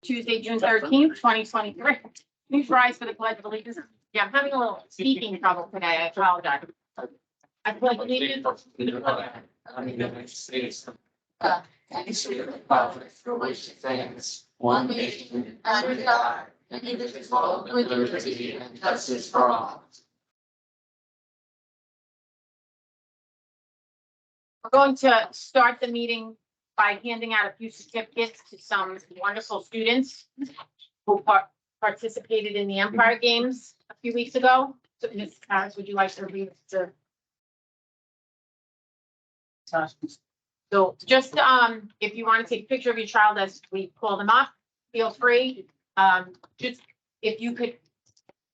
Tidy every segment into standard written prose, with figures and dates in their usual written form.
Tuesday, June 13th, 2023. Please rise for the pledge of allegiance. Yeah, I'm having a little speaking trouble today. I apologize. I pledge allegiance to the flag of the United States and to the republic for which it stands, one nation under God, indivisible, with liberty and justice for all. We're going to start the meeting by handing out a few certificates to some wonderful students who participated in the Empire Games a few weeks ago. So, Ms. Harris, would you like to read the? So just, if you want to take a picture of your child as we pull them up, feel free. Just if you could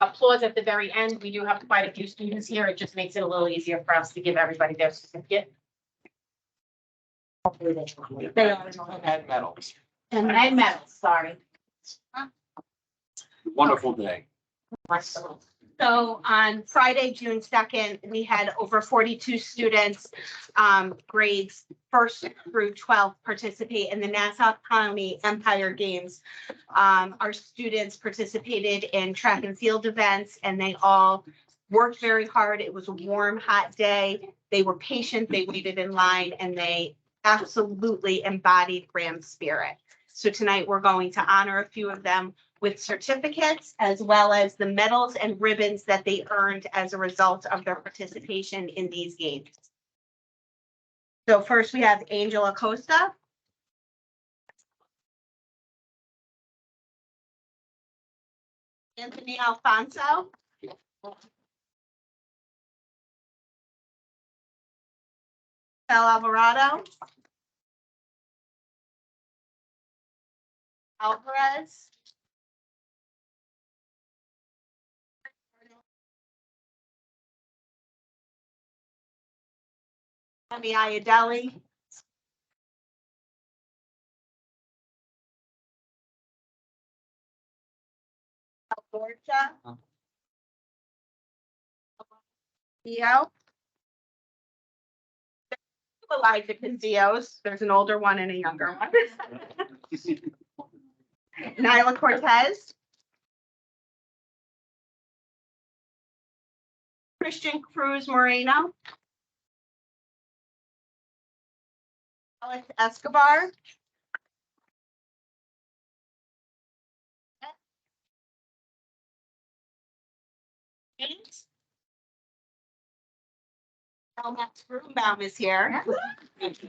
applause at the very end. We do have quite a few students here. It just makes it a little easier for us to give everybody their certificate. They are And medals. and medals, sorry. Wonderful day. So on Friday, June 2nd, we had over 42 students, grades 1st through 12th participate in the Nassau County Empire Games. Our students participated in track and field events and they all worked very hard. It was a warm, hot day. They were patient, they waited in line, and they absolutely embodied Graham spirit. So tonight we're going to honor a few of them with certificates as well as the medals and ribbons that they earned as a result of their participation in these games. So first we have Angel Acosta. Anthony Alfonso. Bel Alvarado. Alvarez. Emi Ayodele. Georgia. Theo. Elijah Casillos. There's an older one and a younger one. Nyla Cortez. Christian Cruz Moreno. Alex Escobar. Max Broombaum is here. Thank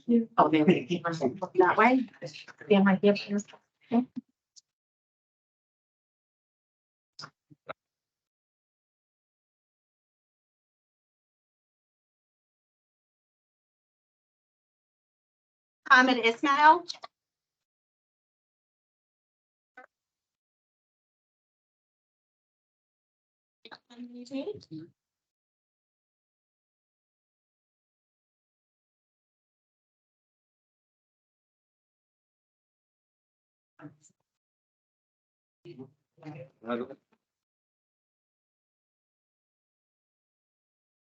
you. Oh, there we go. That way. Stand right here. Okay. Ahmed Ismail.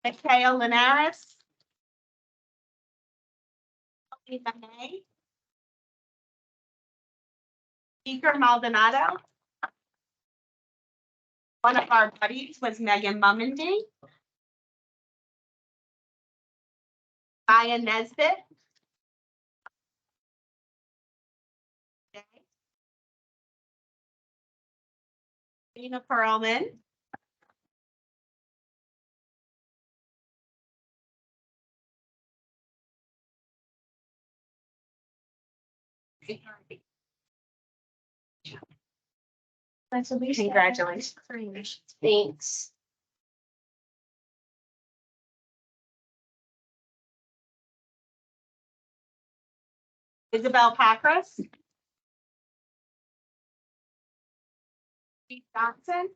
Mikhail Linares. Speaker Maldonado. One of our buddies was Megan Mummondy. Maya Nesbitt. Dina Perlman. Congratulations. Thanks. Isabel Pacras. Pete Johnson.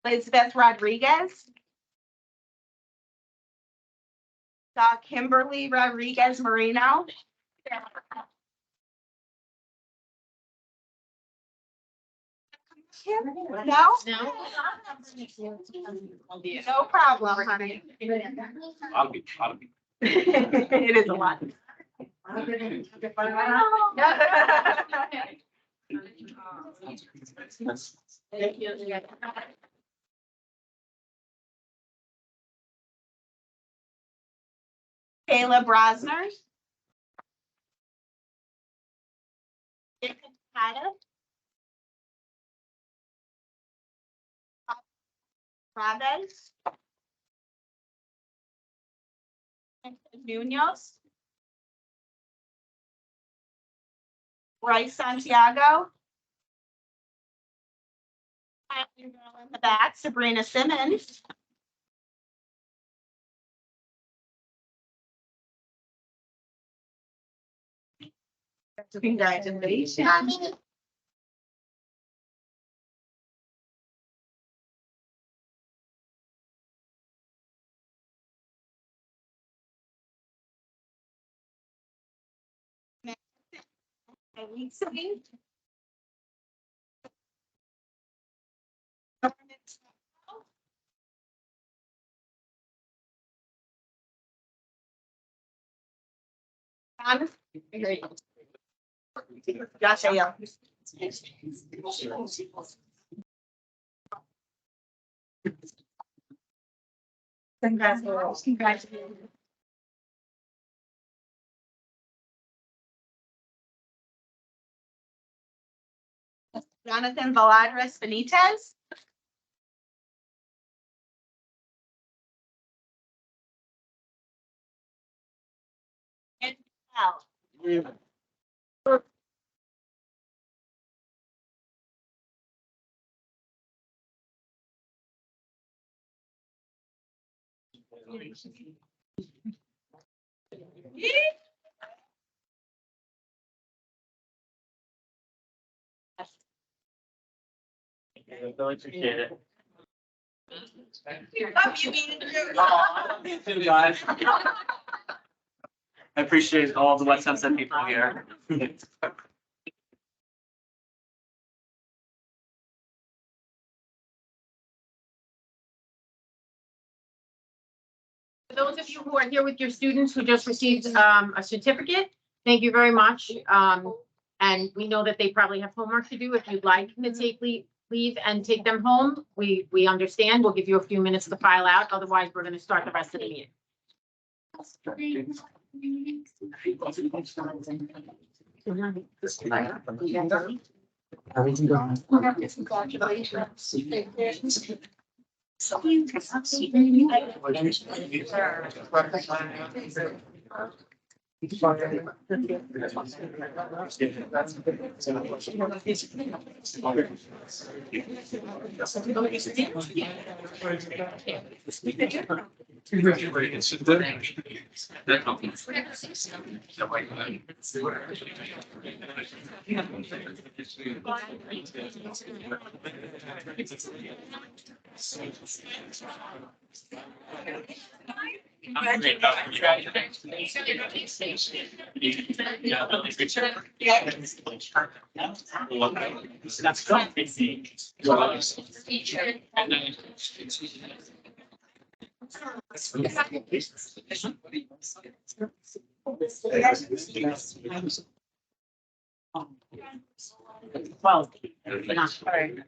Elizabeth Rodriguez. Kimberly Rodriguez Marino. No? No? No problem, honey. It is a lot. Thank you. Kayla Brosner. Jacob Hatta. Chavez. Munoz. Bryce Santiago. In the back, Sabrina Simmons. Congratulations. Gotcha, yeah. Congratulations. Jonathan Valadres Benitez. And Al. Really appreciate it. You mean You too, guys. I appreciate all the West Sunset people here. For those of you who are here with your students who just received a certificate, thank you very much. And we know that they probably have homework to do. If you'd like to take leave and take them home, we understand. We'll give you a few minutes to file out. Otherwise, we're going to start the rest of the meeting. Well, not sorry.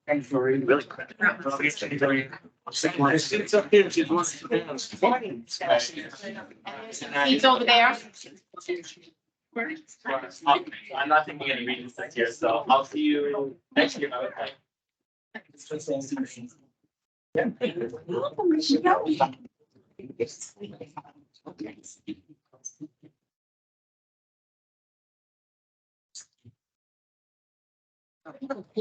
Thanks for really quick. It's up here. She wants to dance. He's over there. I'm not thinking any reasons this year, so I'll see you next year.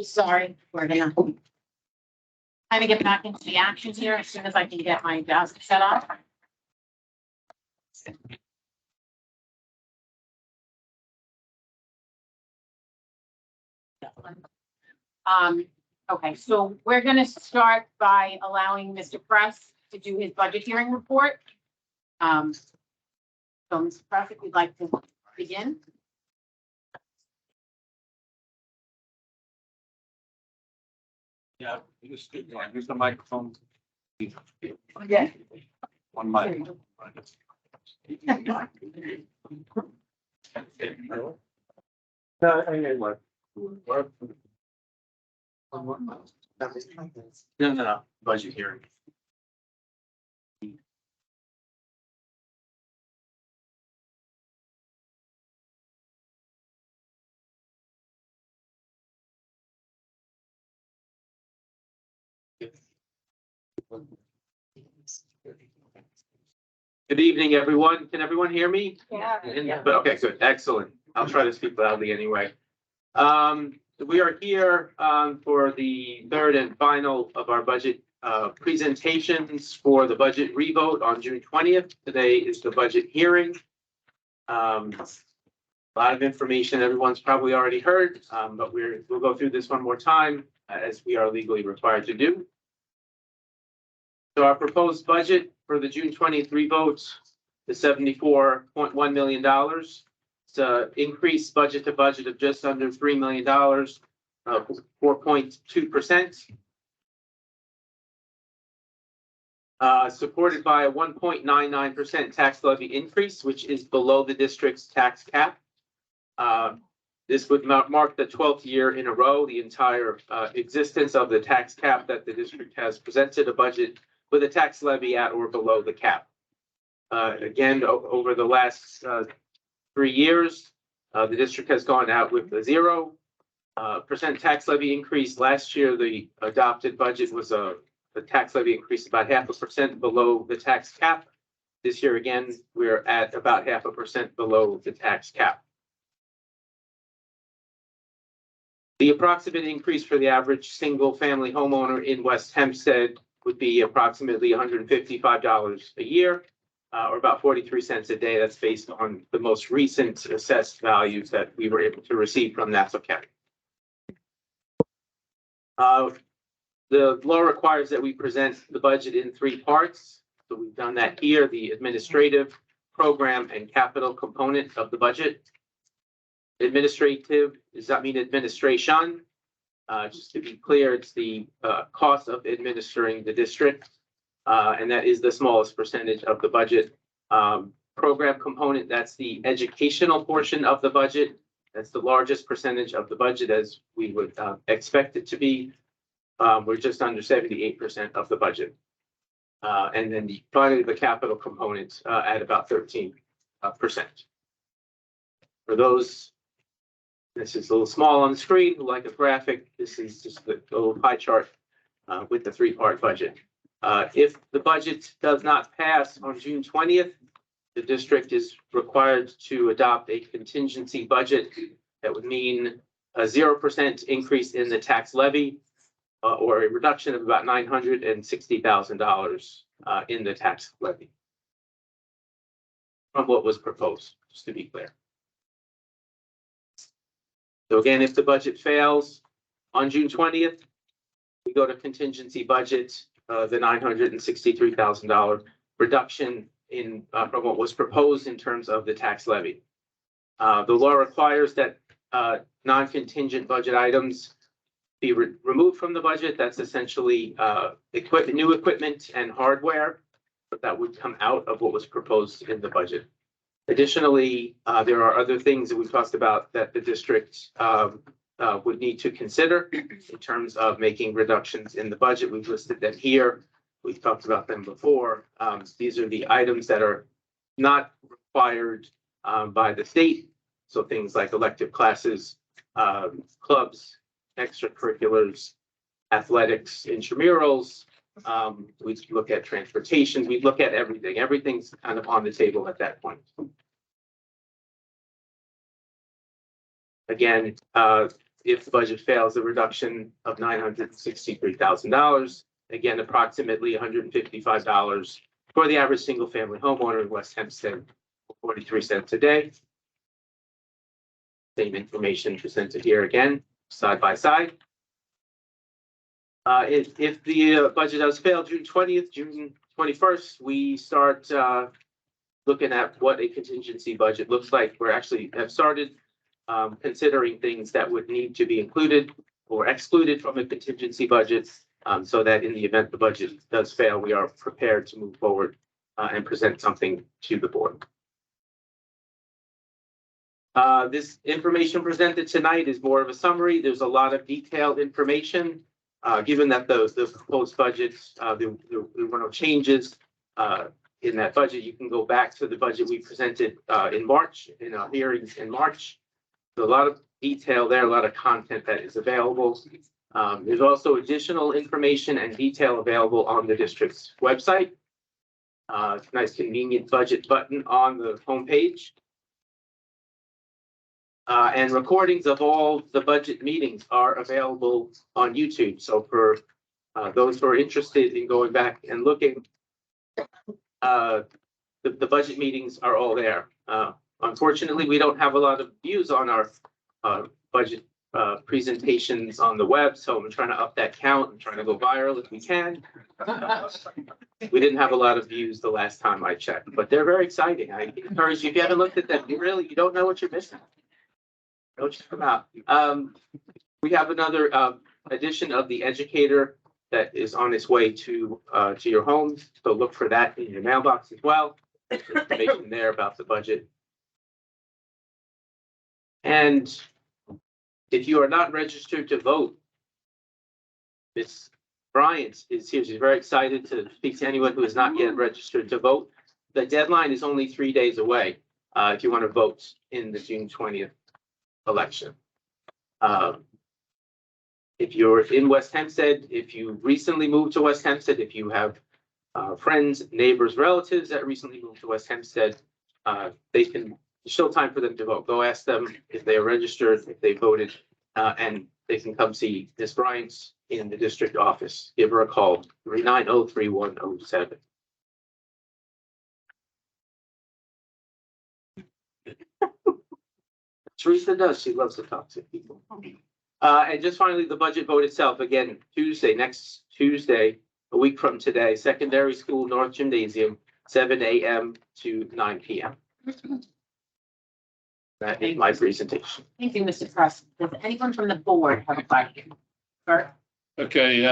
Sorry, we're gonna try to get back into the actions here as soon as I can get my desk set up. Okay, so we're gonna start by allowing Mr. Press to do his budget hearing report. So Mr. Press, if you'd like to begin. Yeah. Use the microphone. Yeah. One mic. No, I mean, like. No, budget hearing. Good evening, everyone. Can everyone hear me? Yeah. But okay, good, excellent. I'll try to speak loudly anyway. We are here for the third and final of our budget presentations for the budget revote on June 20th. Today is the budget hearing. A lot of information everyone's probably already heard, but we'll go through this one more time as we are legally required to do. So our proposed budget for the June 23 votes is $74.1 million. It's an increased budget to budget of just under $3 million, 4.2%. Supported by a 1.99% tax levy increase, which is below the district's tax cap. This would mark the 12th year in a row, the entire existence of the tax cap that the district has presented a budget with a tax levy at or below the cap. Again, over the last 3 years, the district has gone out with a 0% tax levy increase. Last year, the adopted budget was the tax levy increase about 0.5% below the tax cap. This year, again, we're at about 0.5% below the tax cap. The approximate increase for the average single-family homeowner in West Hempstead would be approximately $155 a year, or about 43 cents a day. That's based on the most recent assessed values that we were able to receive from Nassau County. The law requires that we present the budget in 3 parts. So we've done that here, the administrative, program, and capital component of the budget. Administrative, does that mean administration? Just to be clear, it's the cost of administering the district, and that is the smallest percentage of the budget. Program component, that's the educational portion of the budget. That's the largest percentage of the budget, as we would expect it to be. We're just under 78% of the budget. And then finally, the capital component at about 13%. For those, this is a little small on the screen, like a graphic. This is just the little pie chart with the 3-part budget. If the budget does not pass on June 20th, the district is required to adopt a contingency budget. That would mean a 0% increase in the tax levy or a reduction of about $960,000 in the tax levy from what was proposed, just to be clear. So again, if the budget fails on June 20th, we go to contingency budget, the $963,000 reduction in from what was proposed in terms of the tax levy. The law requires that non-contingent budget items be removed from the budget. That's essentially new equipment and hardware, but that would come out of what was proposed in the budget. Additionally, there are other things that we've talked about that the district would need to consider in terms of making reductions in the budget. We've listed them here. We've talked about them before. These are the items that are not required by the state. So things like elective classes, clubs, extracurriculars, athletics, intramurals. We look at transportation. We look at everything. Everything's kind of on the table at that point. Again, if the budget fails, a reduction of $963,000. Again, approximately $155 for the average single-family homeowner in West Hempstead, 43 cents a day. Same information presented here again, side by side. If the budget does fail June 20th, June 21st, we start looking at what a contingency budget looks like. We're actually have started considering things that would need to be included. or excluded from a contingency budget, so that in the event the budget does fail, we are prepared to move forward and present something to the board. This information presented tonight is more of a summary. There's a lot of detailed information. Given that the proposed budget, there were no changes in that budget, you can go back to the budget we presented in March, in our hearings in March. There's a lot of detail there, a lot of content that is available. There's also additional information and detail available on the district's website. Nice convenient budget button on the homepage. And recordings of all the budget meetings are available on YouTube. So for those who are interested in going back and looking, the budget meetings are all there. Unfortunately, we don't have a lot of views on our budget presentations on the web, so I'm trying to up that count and trying to go viral if we can. We didn't have a lot of views the last time I checked, but they're very exciting. I encourage you, if you haven't looked at them, you don't know what you're missing. Go check them out. We have another edition of The Educator that is on its way to your homes, so look for that in your mailbox as well. There's information there about the budget. And if you are not registered to vote, Ms. Bryant is here. She's very excited to speak to anyone who is not yet registered to vote. The deadline is only 3 days away if you want to vote in the June 20th election. If you're in West Hempstead, if you recently moved to West Hempstead, if you have friends, neighbors, relatives that recently moved to West Hempstead, there's still time for them to vote. Go ask them if they are registered, if they voted, and they can come see Ms. Bryant in the district office. Give her a call, 390-3107. Teresa does. She loves to talk to people. And just finally, the budget vote itself, again, next Tuesday, a week from today, secondary school, North Gymnasium, 7 a.m. to 9 p.m. That is my presentation. Thank you, Mr. Press. Does anyone from the board have a question? Bert? Okay,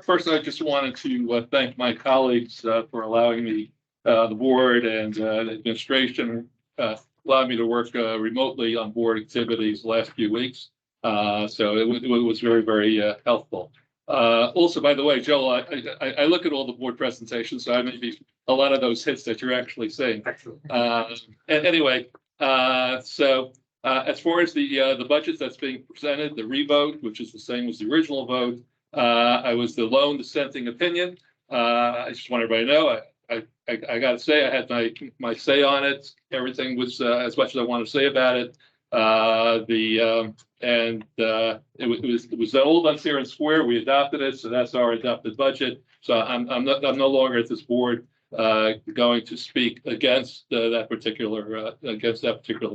first, I just wanted to thank my colleagues for allowing me, the board and the administration, allowed me to work remotely on board activities the last few weeks. So it was very, very helpful. Also, by the way, Joel, I look at all the board presentations, so I may be a lot of those hits that you're actually saying. And anyway, so as far as the budget that's being presented, the revote, which is the same as the original vote, I was the lone dissenting opinion. I just want everybody to know, I got to say, I had my say on it. Everything was as much as I want to say about it. It was old, unfair, and square. We adopted it, so that's our adopted budget. So I'm no longer at this board going to speak against that particular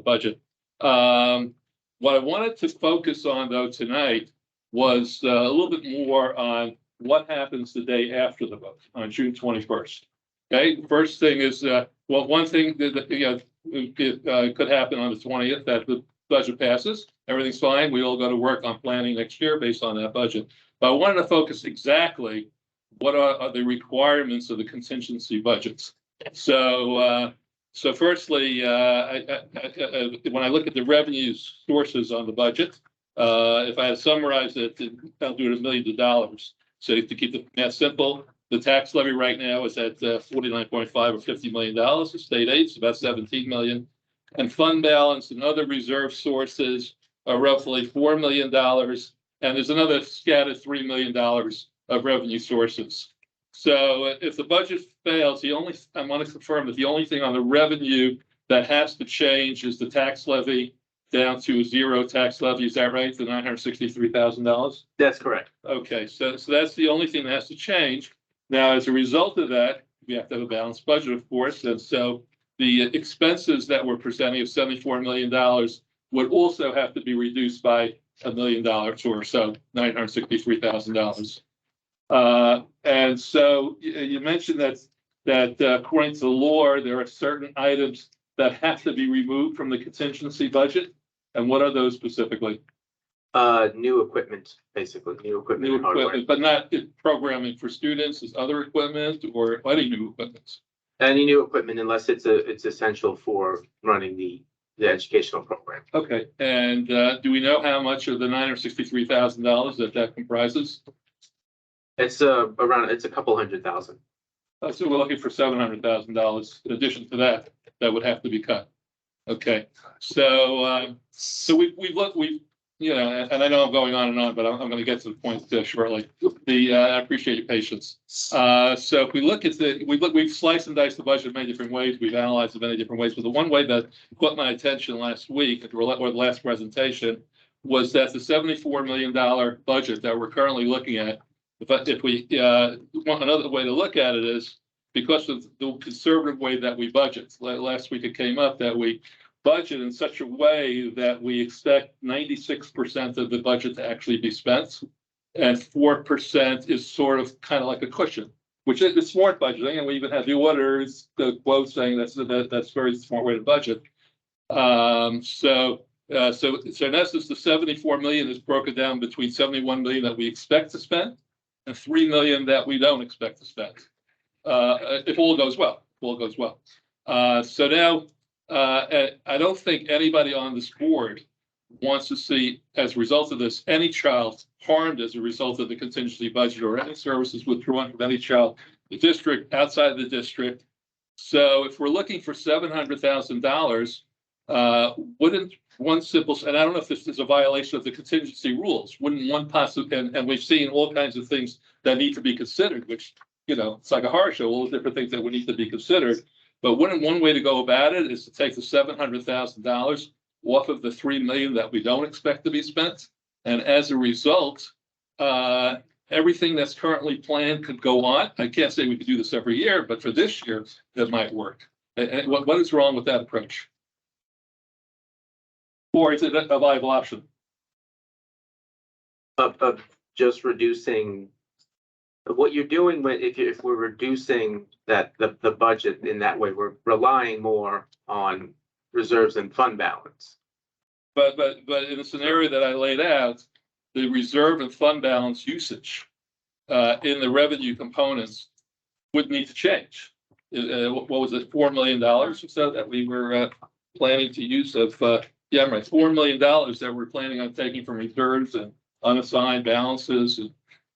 budget. What I wanted to focus on though tonight was a little bit more on what happens the day after the vote on June 21st. Okay, first thing is, well, one thing that it could happen on the 20th that the budget passes. Everything's fine. We all go to work on planning next year based on that budget. But I wanted to focus exactly what are the requirements of the contingency budgets. So, firstly, when I look at the revenue sources on the budget, if I had to summarize it, I'll do it in millions of dollars. So to keep the math simple, the tax levy right now is at 49.5 or $50 million. The state aid is about 17 million. And fund balance and other reserve sources are roughly $4 million. And there's another scattered $3 million of revenue sources. So if the budget fails, I want to confirm that the only thing on the revenue that has to change is the tax levy down to a zero tax levy. Is that right? The $963,000? That's correct. Okay, so that's the only thing that has to change. Now, as a result of that, we have to have a balanced budget, of course. And so the expenses that we're presenting of $74 million would also have to be reduced by $1 million or so, $963,000. And so you mentioned that according to the law, there are certain items that have to be removed from the contingency budget. And what are those specifically? New equipment, basically, new equipment New and hardware. equipment, but not programming for students, is other equipment or any new equipment? Any new equipment unless it's essential for running the educational program. Okay, and do we know how much of the $963,000 that comprises? It's it's a couple $100,000. So we're looking for $700,000 in addition to that, that would have to be cut. Okay, so we've you know, and I know I'm going on and on, but I'm going to get to the point shortly. I appreciate your patience. So if we look at we've sliced and diced the budget in many different ways. We've analyzed it many different ways, but the one way that caught my attention last week or the last presentation was that the $74 million budget that we're currently looking at. If we want another way to look at it is because of the conservative way that we budget. Last week it came up that we budget in such a way that we expect 96% of the budget to actually be spent, and 4% is sort of kind of like a cushion, which is smart budgeting, and we even have the auditors the quote saying that's very smart way to budget. So in essence, the 74 million is broken down between 71 million that we expect to spend and 3 million that we don't expect to spend. If all goes well, so now. I don't think anybody on this board wants to see, as a result of this, any child harmed as a result of the contingency budget or any services withdrawn from any child, the district, outside the district. So if we're looking for $700,000, wouldn't one simple, and I don't know if this is a violation of the contingency rules, wouldn't one possibly, and we've seen all kinds of things that need to be considered, which, you know, it's like a horror show, all the different things that would need to be considered. But wouldn't one way to go about it is to take the $700,000 off of the 3 million that we don't expect to be spent? And as a result, everything that's currently planned could go on. I can't say we could do this every year, but for this year, that might work. And what is wrong with that approach? Or is it a viable option? Of just reducing what you're doing if we're reducing the budget in that way, we're relying more on reserves and fund balance. But in the scenario that I laid out, the reserve and fund balance usage in the revenue components would need to change. What was it, $4 million or so that we were planning to use of, yeah, right, $4 million that we're planning on taking from reserves and unassigned balances.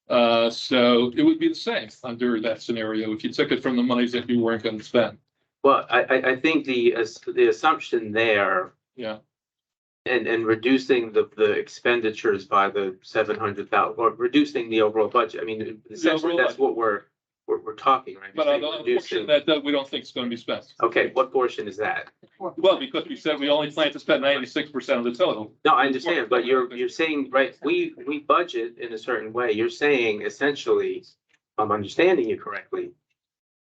So it would be the same under that scenario if you took it from the monies that you weren't going to spend. Well, I think the assumption there, Yeah, and reducing the expenditures by the 700,000 or reducing the overall budget. I mean, essentially that's what we're talking, right? but on the portion that we don't think is going to be spent. Okay, what portion is that? Well, because we said we only plan to spend 96% of the total. No, I understand, but you're saying, right, we budget in a certain way. You're saying essentially, if I'm understanding you correctly,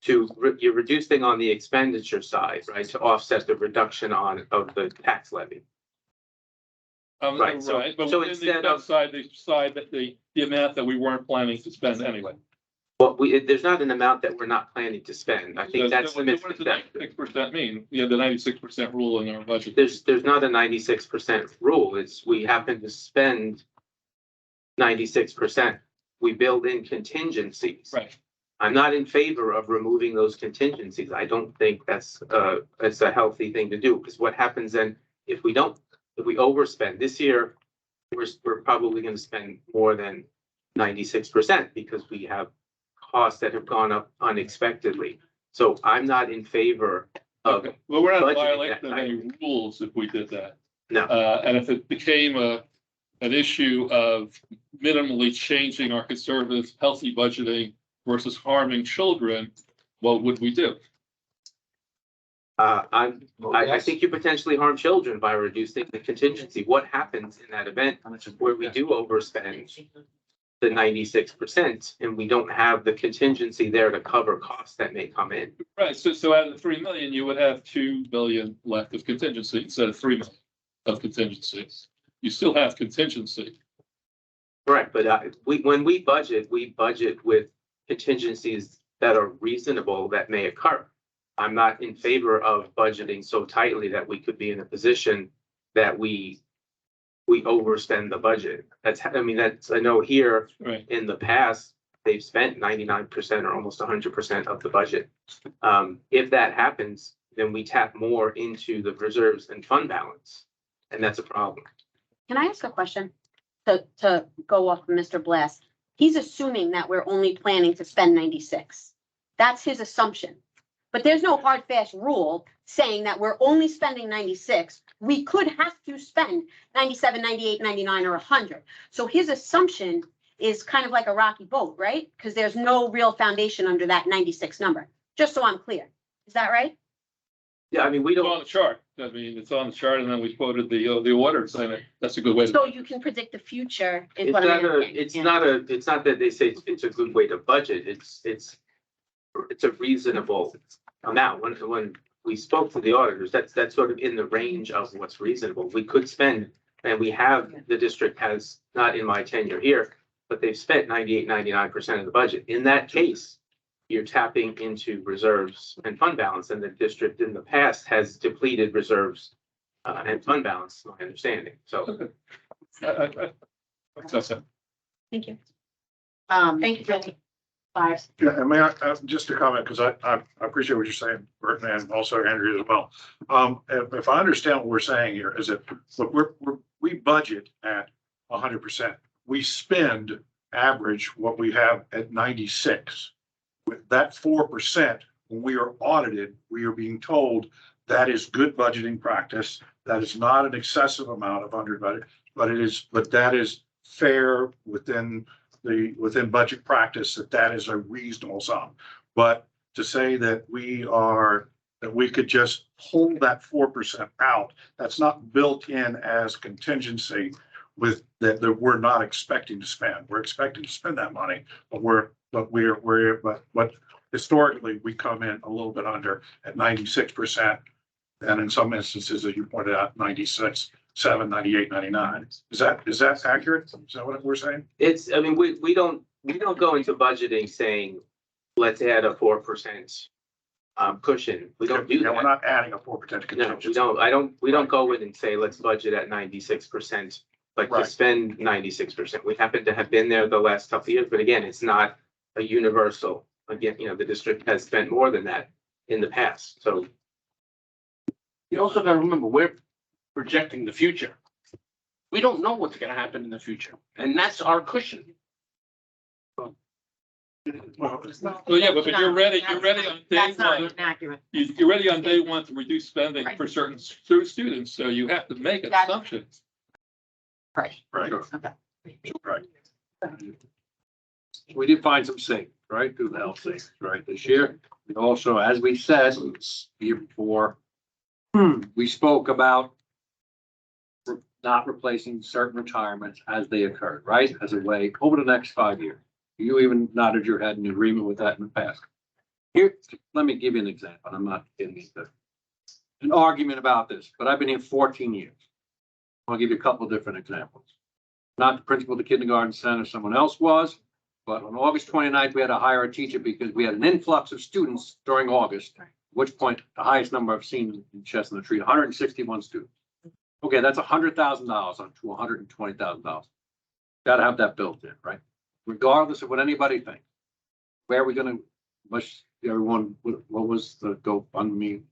you're reducing on the expenditure side, right, to offset the reduction of the tax levy. Right, so But instead the of side that the amount that we weren't planning to spend anyway. well, there's not an amount that we're not planning to spend. I think that's the What does the misconception. 96% mean? Yeah, the 96% rule in our budget. There's not a 96% rule. It's we happen to spend 96%. We build in contingencies. Right. I'm not in favor of removing those contingencies. I don't think that's a healthy thing to do, because what happens then if we overspend this year, we're probably going to spend more than 96% because we have costs that have gone up unexpectedly. So I'm not in favor of. Okay. Well, we're not budgeting violating that any rules if we did that. No. And if it became an issue of minimally changing our conservative, healthy budgeting versus harming children, what would we do? I think you potentially harm children by reducing the contingency. What happens in that event where we do overspend the 96% and we don't have the contingency there to cover costs that may come in? Right. So out of the 3 million, you would have 2 billion left of contingency instead of 3 million of contingency. You still have contingency. Correct, but when we budget with contingencies that are reasonable that may occur. I'm not in favor of budgeting so tightly that we could be in a position that we we overspend the budget. I know here Right. in the past, they've spent 99% or almost 100% of the budget. If that happens, then we tap more into the reserves and fund balance, and that's a problem. Can I ask a question? To go off of Mr. Blast, he's assuming that we're only planning to spend 96. That's his assumption. But there's no hard fast rule saying that we're only spending 96. We could have to spend 97, 98, 99, or 100. So his assumption is kind of like a rocky boat, right? Because there's no real foundation under that 96 number, just so I'm clear. Is that right? Yeah, I mean, we It's on don't, the chart. I mean, it's on the chart and then we quoted the order saying that that's a good way. So you can predict the future is it's what I'm not asking. it's not that they say it's a good way to budget. It's a reasonable amount. When we spoke to the auditors, that's sort of in the range of what's reasonable. We could spend, and the district has, not in my tenure here, but they've spent 98, 99% of the budget. In that case, you're tapping into reserves and fund balance, and the district in the past has depleted reserves and fund balance, my understanding. So That's it. Thank you. Thank you, Jenny. Bars. Yeah, and may I, just to comment, because I appreciate what you're saying, Bert, and also Andrea as well. If I understand what we're saying here is that, look, we budget at 100%. We spend average what we have at 96. With that 4%, when we are audited, we are being told that is good budgeting practice. That is not an excessive amount of under budget, but that is fair within budget practice, that is a reasonable sum. But to say that we could just pull that 4% out, that's not built in as contingency with that we're not expecting to spend. We're expecting to spend that money, but historically we come in a little bit under at 96%. And in some instances, as you pointed out, 96, 7, 98, 99. Is that accurate? Is that what we're saying? I mean, we don't go into budgeting saying, let's add a 4% cushion. We don't do Yeah, that. we're not adding a 4% No, contingency. we don't go in and say, let's budget at 96%, like to Right. spend 96%. We happen to have been there the last couple of years, but again, it's not a universal. Again, the district has spent more than that in the past, so. You also gotta remember, we're projecting the future. We don't know what's gonna happen in the future, and that's our cushion. Well, it's not. Well, yeah, but you're ready on day That's not one. inaccurate. You're ready on day one to reduce spending for certain students, so you have to make an That's- assumption. Right. Right, Okay. right. We did find some savings, right, through the health savings, right, this year. We also, as we said, the year before, we spoke about not replacing certain retirements as they occurred, right, as a way over the next 5 years. You even nodded your head in agreement with that in the past. Here, let me give you an example. I'm not getting into an argument about this, but I've been here 14 years. I'll give you a couple of different examples. Not the principal of the kindergarten center, someone else was, but on August 29th, we had to hire a teacher because we had an influx of students during August, at which point the highest number I've seen in Chestnut Street, 161 students. Okay, that's $100,000 on to $120,000. Got to have that built in, right? Regardless of what anybody thinks. Where are we gonna, everyone, what was the GoFundMe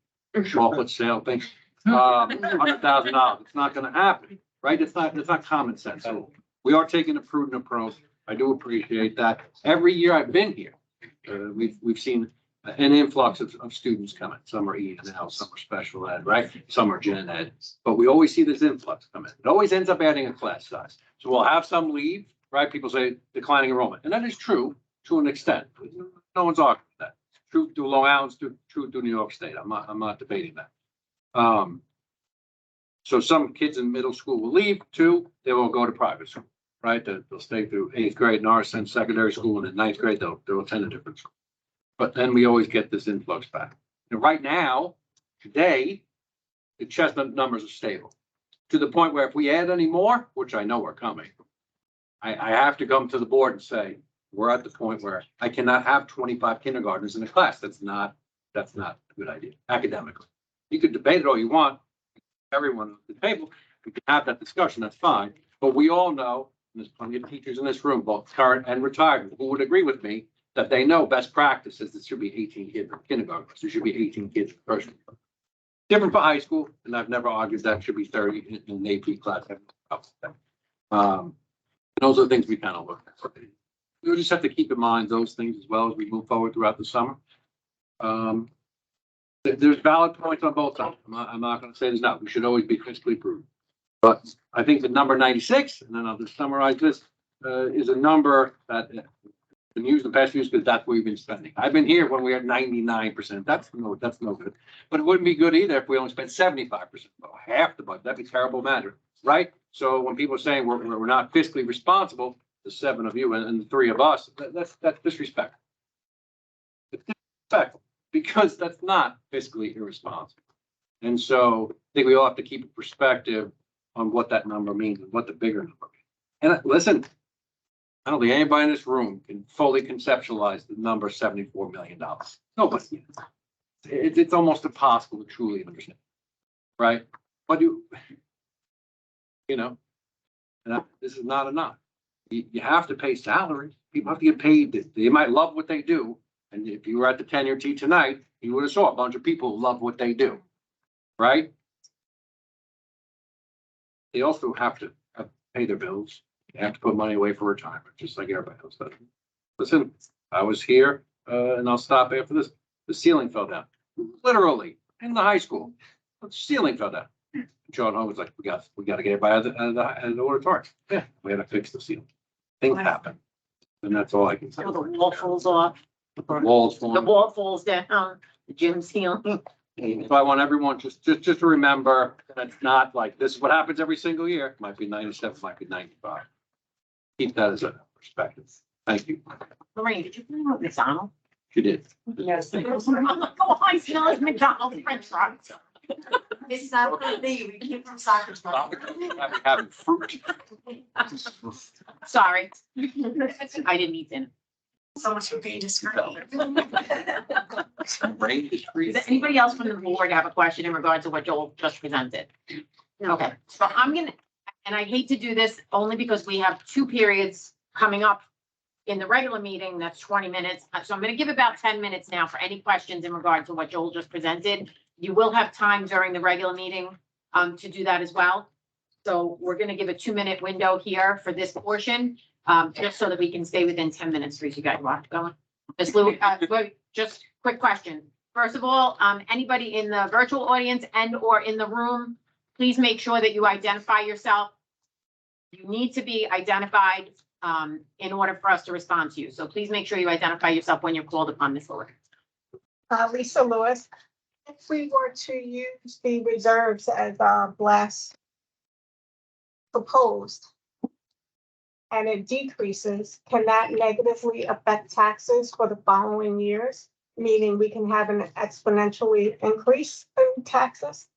chocolate sale thing? $100,000. It's not gonna happen, right? It's not common sense. So we are taking a prudent approach. I do appreciate that. Every year I've been here, we've seen an influx of students coming. Some are E and L, some are special ed, right? Some are gen ed, but we always see this influx come in. It always ends up adding a class size. So we'll have some leave, right? People say declining enrollment, and that is true to an extent. No one's arguing that. True to Long Island, true to New York State. I'm not debating that. So some kids in middle school will leave too. They will go to private school, right? They'll stay through 8th grade in our sense, secondary school, and in 9th grade, they'll attend a different school. But then we always get this influx back. And right now, today, the Chestnut numbers are stable to the point where if we add any more, which I know are coming, I have to come to the board and say, we're at the point where I cannot have 25 kindergartners in a class. That's not a good idea academically. You could debate it all you want, everyone at the table, we can have that discussion, that's fine. But we all know, and there's plenty of teachers in this room, both current and retired, who would agree with me that they know best practice is there should be 18 kids in kindergarten, there should be 18 kids in first. Different for high school, and I've never argued that should be 30 in an AP class. Those are the things we kind of look at. We just have to keep in mind those things as well as we move forward throughout the summer. There's valid points on both sides. I'm not going to say there's not. We should always be fiscally prudent. But I think the number 96, and then I'll just summarize this, is a number that been used in the past years because that's what we've been spending. I've been here when we had 99%. That's no good. But it wouldn't be good either if we only spent 75%, half the budget. That'd be terrible matter, right? So when people are saying we're not fiscally responsible, the 7 of you and the 3 of us, that's disrespectful. It's disrespectful because that's not fiscally irresponsible. And so I think we all have to keep a perspective on what that number means and what the bigger number means. And listen, I don't think anybody in this room can fully conceptualize the number $74 million. Nobody. It's almost impossible to truly understand, right? But you know, and this is not enough. You have to pay salaries. People have to get paid. They might love what they do. And if you were at the tenure tea tonight, you would have saw a bunch of people who love what they do, right? They also have to pay their bills. They have to put money away for retirement, just like everybody else does. Listen, I was here, and I'll stop after this. The ceiling fell down, literally in the high school. The ceiling fell down. John Home was like, "We got to get everybody out of the auditorium." Yeah, we had to fix the ceiling. Things happen, and that's all I can say. The wall falls off, The walls the falling. wall falls down, the gym ceiling. So I want everyone just to remember that it's not like this is what happens every single year. It might be 97, might be 95. Keep that as a perspective. Thank you. Lorraine, did you bring out McDonald's? You did. Yes. Oh, I smell like McDonald's French fries. It's not for me, we came from soccer. Having fruit. Sorry. I didn't eat dinner. So much for being discriminated. Rain is free. Does anybody else from the board have a question in regard to what Joel just presented? Okay, so I'm gonna, and I hate to do this only because we have 2 periods coming up in the regular meeting, that's 20 minutes. So I'm gonna give about 10 minutes now for any questions in regard to what Joel just presented. You will have time during the regular meeting to do that as well. So we're gonna give a 2-minute window here for this portion, just so that we can stay within 10 minutes for you guys. Want to go on? Ms. Lou, just quick question. First of all, anybody in the virtual audience and or in the room, please make sure that you identify yourself. You need to be identified in order for us to respond to you. So please make sure you identify yourself when you're called upon, Ms. Lewis. Lisa Lewis. If we were to use the reserves as Bless proposed and it decreases, can that negatively affect taxes for the following years? Meaning we can have an exponentially increase in taxes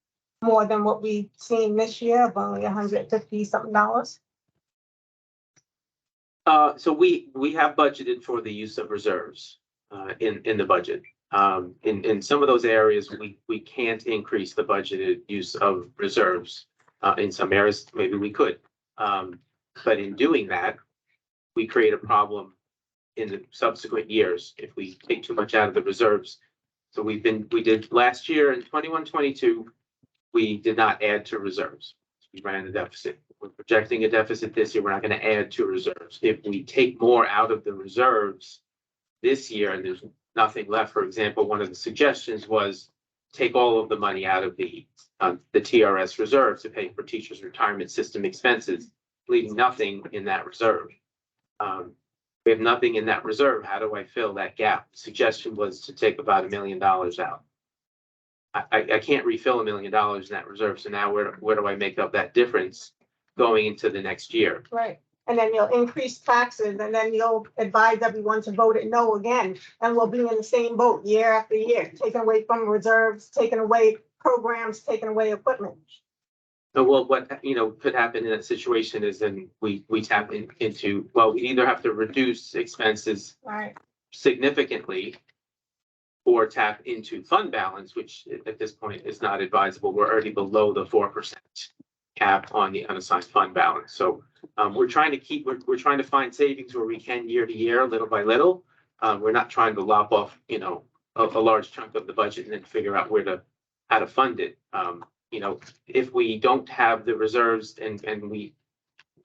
more than what we've seen this year of only $150 something. So we have budgeted for the use of reserves in the budget. In some of those areas, we can't increase the budgeted use of reserves. In some areas, maybe we could. But in doing that, we create a problem in the subsequent years if we take too much out of the reserves. So we did last year in 21-22, we did not add to reserves. We ran a deficit. We're projecting a deficit this year. We're not going to add to reserves. If we take more out of the reserves this year and there's nothing left, for example, one of the suggestions was take all of the money out of the TRS reserve to pay for teachers' retirement system expenses, leaving nothing in that reserve. We have nothing in that reserve. How do I fill that gap? The suggestion was to take about $1 million out. I can't refill $1 million in that reserve. So now where do I make up that difference going into the next year? Right. And then you'll increase taxes and then you'll advise everyone to vote it no again. And we'll be in the same boat year after year, taken away from reserves, taken away programs, taken away equipment. So well, what could happen in that situation is then we tap into, well, we either have to reduce expenses Right. significantly or tap into fund balance, which at this point is not advisable. We're already below the 4%. cap on the unassigned fund balance. So we're trying to find savings where we can year to year, little by little. We're not trying to lop off, a large chunk of the budget and then figure out how to fund it. If we don't have the reserves and we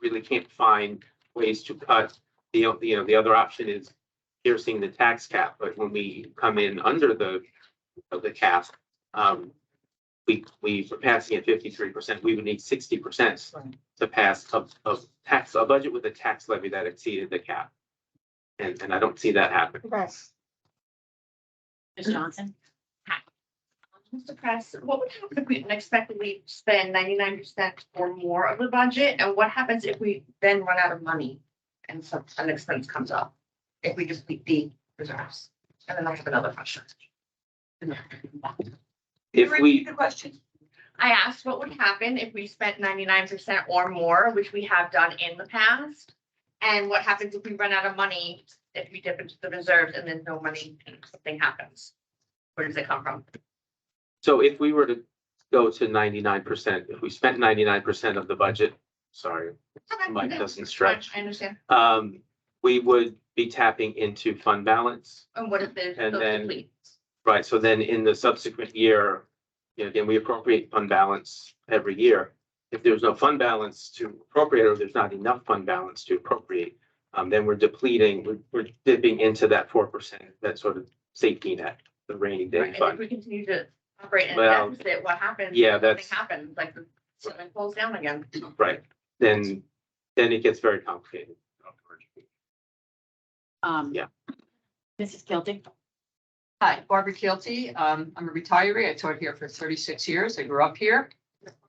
really can't find ways to cut, the other option is piercing the tax cap. But when we come in under the cap, we're passing at 53%. We would need 60% to pass a budget with a tax levy that exceeded the cap. And I don't see that happening. Right. Ms. Johnson? Mr. Press, what would happen if we unexpectedly spend 99% or more of the budget? And what happens if we then run out of money and an expense comes up? If we deplete the reserves? And then I have another question. If we, The question. I asked what would happen if we spent 99% or more, which we have done in the past? And what happens if we run out of money, if we dip into the reserves and then no money and something happens? Where does it come from? so if we were to go to 99%, if we spent 99% of the budget, sorry, Mike doesn't stretch. I understand. We would be tapping into fund balance. And what if there's And no then- deplete? Right, so then in the subsequent year, again, we appropriate fund balance every year. If there's no fund balance to appropriate, or there's not enough fund balance to appropriate, then we're depleting, we're dipping into that 4%, that sort of safety net, the rainy day Right, and if fund. we continue to operate in a Well, deficit, what happens? yeah, if Something that's- happens, like the something pulls down again. Right, then it gets very complicated. Yeah. Mrs. Kilty? Hi, Barbara Keelty. I'm a retiree. I taught here for 36 years. I grew up here.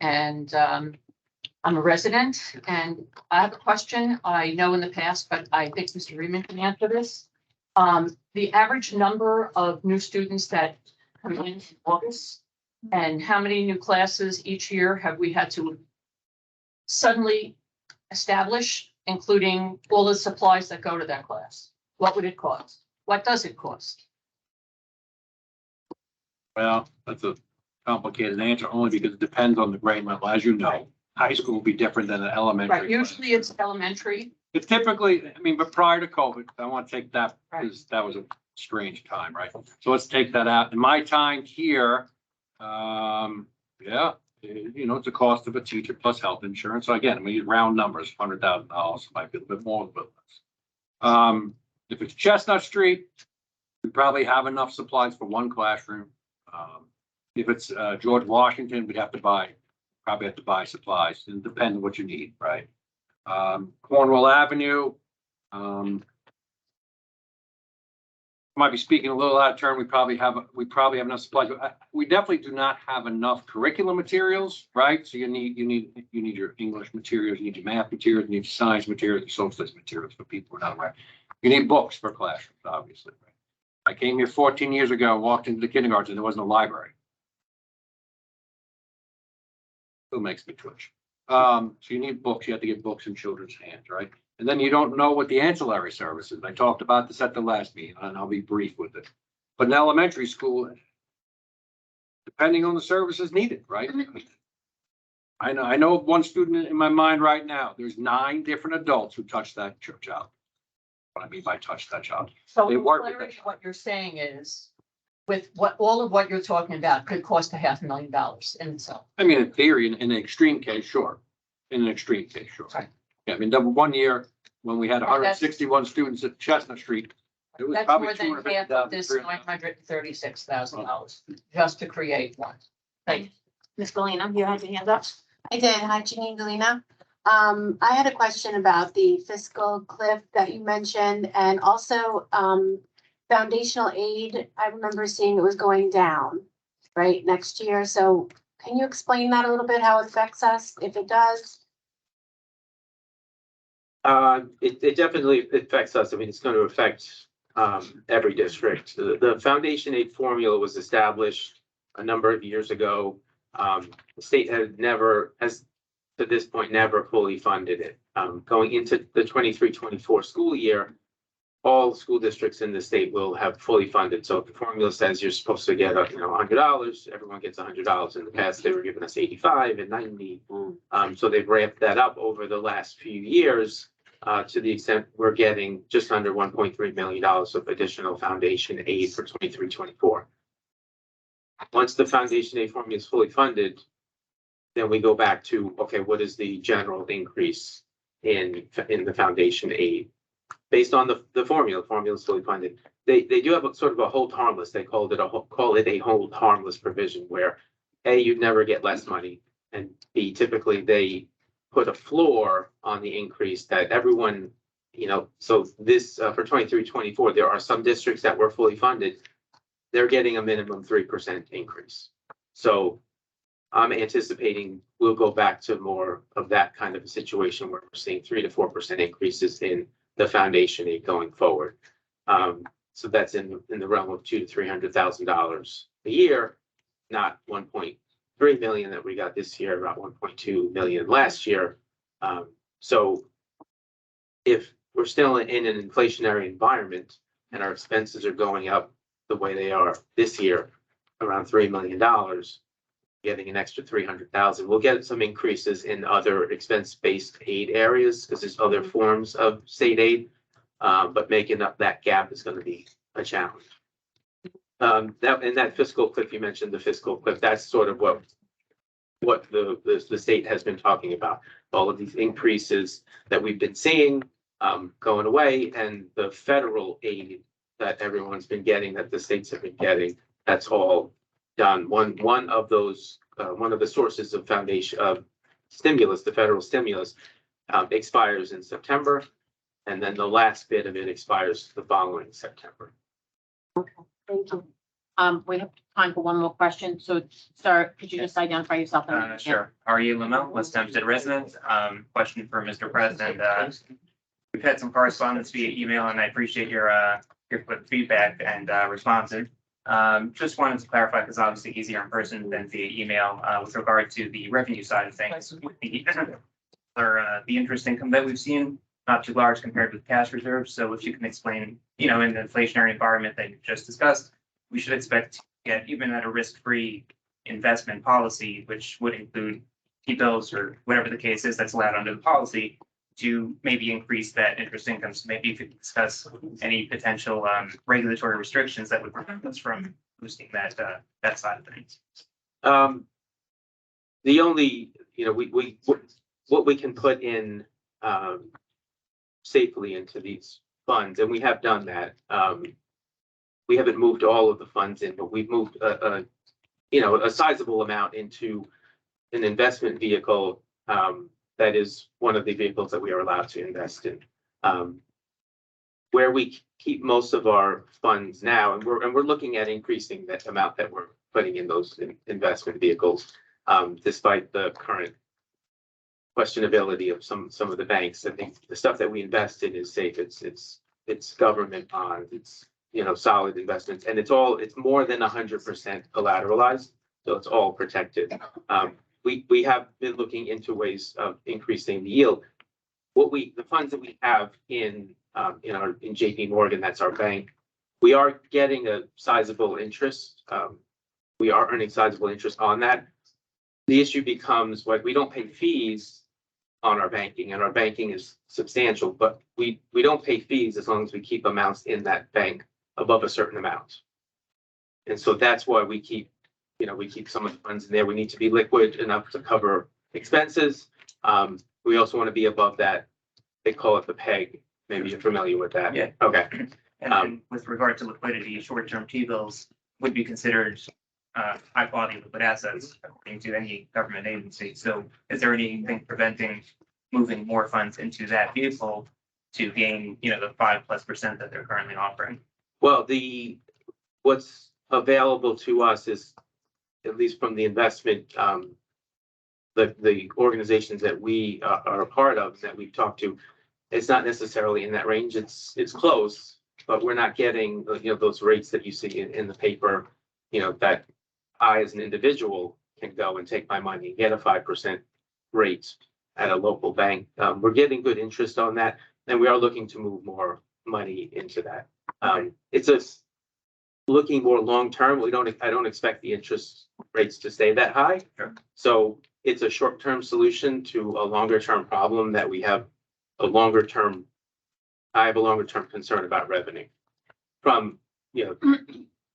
And I'm a resident, and I have a question. I know in the past, but I think Mr. Reedman can answer this. The average number of new students that come in August, and how many new classes each year have we had to suddenly establish, including all the supplies that go to that class? What would it cost? What does it cost? Well, that's a complicated answer only because it depends on the grade level. As you know, high school will be different than an elementary. Right, usually it's elementary. It's typically, but prior to COVID, I want to take that Right. because that was a strange time, right? So let's take that out. In my time here, it's the cost of a teacher plus health insurance. So again, we use round numbers, $100,000, might be a little bit more, a little bit less. If it's Chestnut Street, we probably have enough supplies for one classroom. If it's George Washington, we'd probably have to buy supplies, and depend on what you need, right? Cornwall Avenue, might be speaking a little out of turn. We probably have enough supplies. But we definitely do not have enough curriculum materials, right? So you need your English materials, you need your math materials, you need your science materials, your social studies materials for people who are not aware. You need books for classrooms, obviously. Right? I came here 14 years ago, walked into the kindergarten, and there wasn't a library. Still makes me twitch. So you need books. You have to get books in children's hands, right? And then you don't know what the ancillary services. I talked about this at the last meeting, and I'll be brief with it. But in elementary school, depending on the services needed, right? I know of one student in my mind right now. There's 9 different adults who touch that child. What I mean by touch that child. So They in work with clarity, that. what you're saying is, with all of what you're talking about could cost $500,000 in itself. I mean, in theory, in an extreme case, sure. In an extreme case, sure. Right. Yeah, I mean, one year when we had 161 students at Chestnut Street, it was That's probably more than half of this $936,000 just to create one. Thank you. Ms. Galina, you had your hand up? I did. Hi, Janine Galina. I had a question about the fiscal cliff that you mentioned and also foundational aid. I remember seeing it was going down, right, next year. So can you explain that a little bit, how it affects us, if it does? It definitely affects us. I mean, it's going to affect every district. The foundation aid formula was established a number of years ago. The state has to this point never fully funded it. Going into the 23-24 school year, all school districts in the state will have fully funded. So if the formula says you're supposed to get, $100, everyone gets $100. In the past, they were giving us 85 and 90. So they've ramped that up over the last few years, to the extent we're getting just under $1.3 million of additional foundation aid for 23-24. Once the foundation aid formula is fully funded, then we go back to, okay, what is the general increase in the foundation aid? Based on the formula is fully funded. They do have a sort of a hold harmless, they call it a hold harmless provision where A, you'd never get less money, and B, typically they put a floor on the increase that everyone, so this, for 23-24, there are some districts that were fully funded. They're getting a minimum 3% increase. So I'm anticipating we'll go back to more of that kind of a situation where we're seeing 3 to 4% increases in the foundation aid going forward. So that's in the realm of $200,000 to $300,000 a year, not 1.3 million that we got this year, about 1.2 million last year. So if we're still in an inflationary environment and our expenses are going up the way they are this year, around $3 million, getting an extra 300,000. We'll get some increases in other expense-based aid areas because there's other forms of state aid, but making up that gap is going to be a challenge. That fiscal cliff, you mentioned the fiscal cliff, that's sort of what the state has been talking about. All of these increases that we've been seeing going away, and the federal aid that everyone's been getting, that the states have been getting, that's all done. One of the sources of foundation of stimulus, the federal stimulus, expires in September, and then the last bit of it expires the following September. Thank you. We have time for one more question. So, sir, could you just identify yourself? Sure. Ari Lamel, West Hempstead resident. Question for Mr. President. We've had some correspondence via email, and I appreciate your quick feedback and responses. Just wanted to clarify, because obviously easier in person than via email, with regard to the revenue side of things. With the interest income that we've seen, not too large compared with cash reserves. So if you can explain, in the inflationary environment that you just discussed, we should expect to get, even at a risk-free investment policy, which would include T-bills or whatever the case is that's allowed under the policy, to maybe increase that interest income. So maybe you could discuss any potential regulatory restrictions that would prevent us from boosting that side of things. The only, what we can put in safely into these funds, and we have done that. We haven't moved all of the funds in, but we've moved a sizable amount into an investment vehicle that is one of the vehicles that we are allowed to invest in. Where we keep most of our funds now, and we're looking at increasing that amount that we're putting in those investment vehicles, despite the current questionability of some of the banks. I think the stuff that we invest in is safe. It's government bonds. It's solid investments, and it's more than 100% collateralized, so it's all protected. We have been looking into ways of increasing the yield. The funds that we have in JP Morgan, that's our bank, we are getting a sizable interest. We are earning sizable interest on that. The issue becomes we don't pay fees on our banking, and our banking is substantial, but we don't pay fees as long as we keep amounts in that bank above a certain amount. And so that's why we keep some of the funds in there. We need to be liquid enough to cover expenses. We also want to be above that. They call it the PEG. Maybe you're familiar with that. Yeah. Okay. And with regard to liquidity, short-term T-bills would be considered high-quality liquid assets according to any government agency. So is there anything preventing moving more funds into that vehicle to gain, the 5+% that they're currently offering? Well, what's available to us is, at least from the investment, the organizations that we are a part of, that we've talked to, it's not necessarily in that range. It's close, but we're not getting those rates that you see in the paper. That I, as an individual, can go and take my money and get a 5% rate at a local bank. We're getting good interest on that, and we are looking to move more money into that. It's looking more long-term. I don't expect the interest rates to stay that high. Sure. So it's a short-term solution to a longer-term problem that we have I have a longer-term concern about revenue from,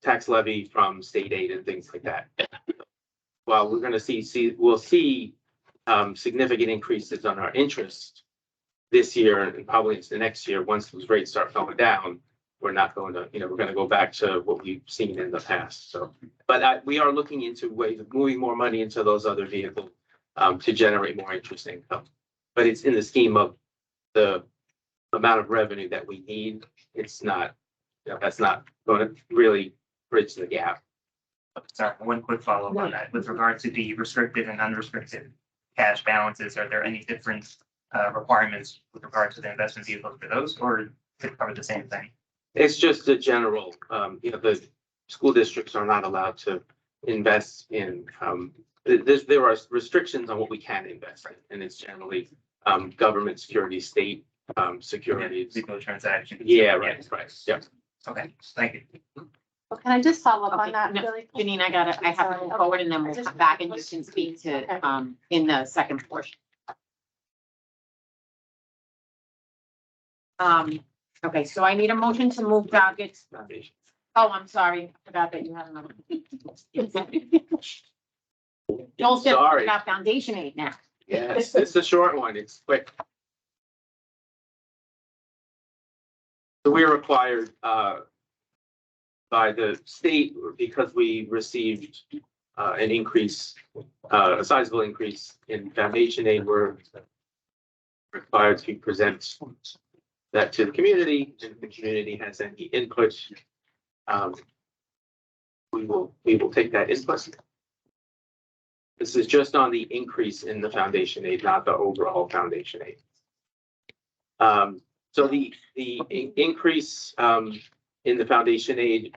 tax levy, from state aid and things like that. Well, we're gonna we'll see significant increases on our interest this year and probably into the next year. Once those rates start going down, we're not going to, we're gonna go back to what we've seen in the past. So, but we are looking into ways of moving more money into those other vehicles to generate more interest income. But it's in the scheme of the amount of revenue that we need. It's not, that's not going to really bridge the gap. Sorry, one quick follow-up on that. With regard to the restricted and unrestricted cash balances, are there any different requirements with regard to the investment vehicles for those, or to cover the same thing? It's just a general, the school districts are not allowed to invest in, there are restrictions on what we can invest in, and it's generally government securities, state securities. Legal transactions. Yeah, right, yep. Okay, thank you. Well, can I just follow up Okay, on that no, really? Janine, I have to move forward and then we'll come back and you can speak to, in the second portion. Okay, so I need a motion to move dockets. Foundation. Oh, I'm sorry, I forgot that you have another. Joel's just Sorry. about foundation aid now. Yes, it's a short one. It's quick. So we're required by the state, because we received an increase, a sizable increase in foundation aid, we're required to present that to the community. If the community has any input, we will take that input. This is just on the increase in the foundation aid, not the overall foundation aid. So the increase in the foundation aid,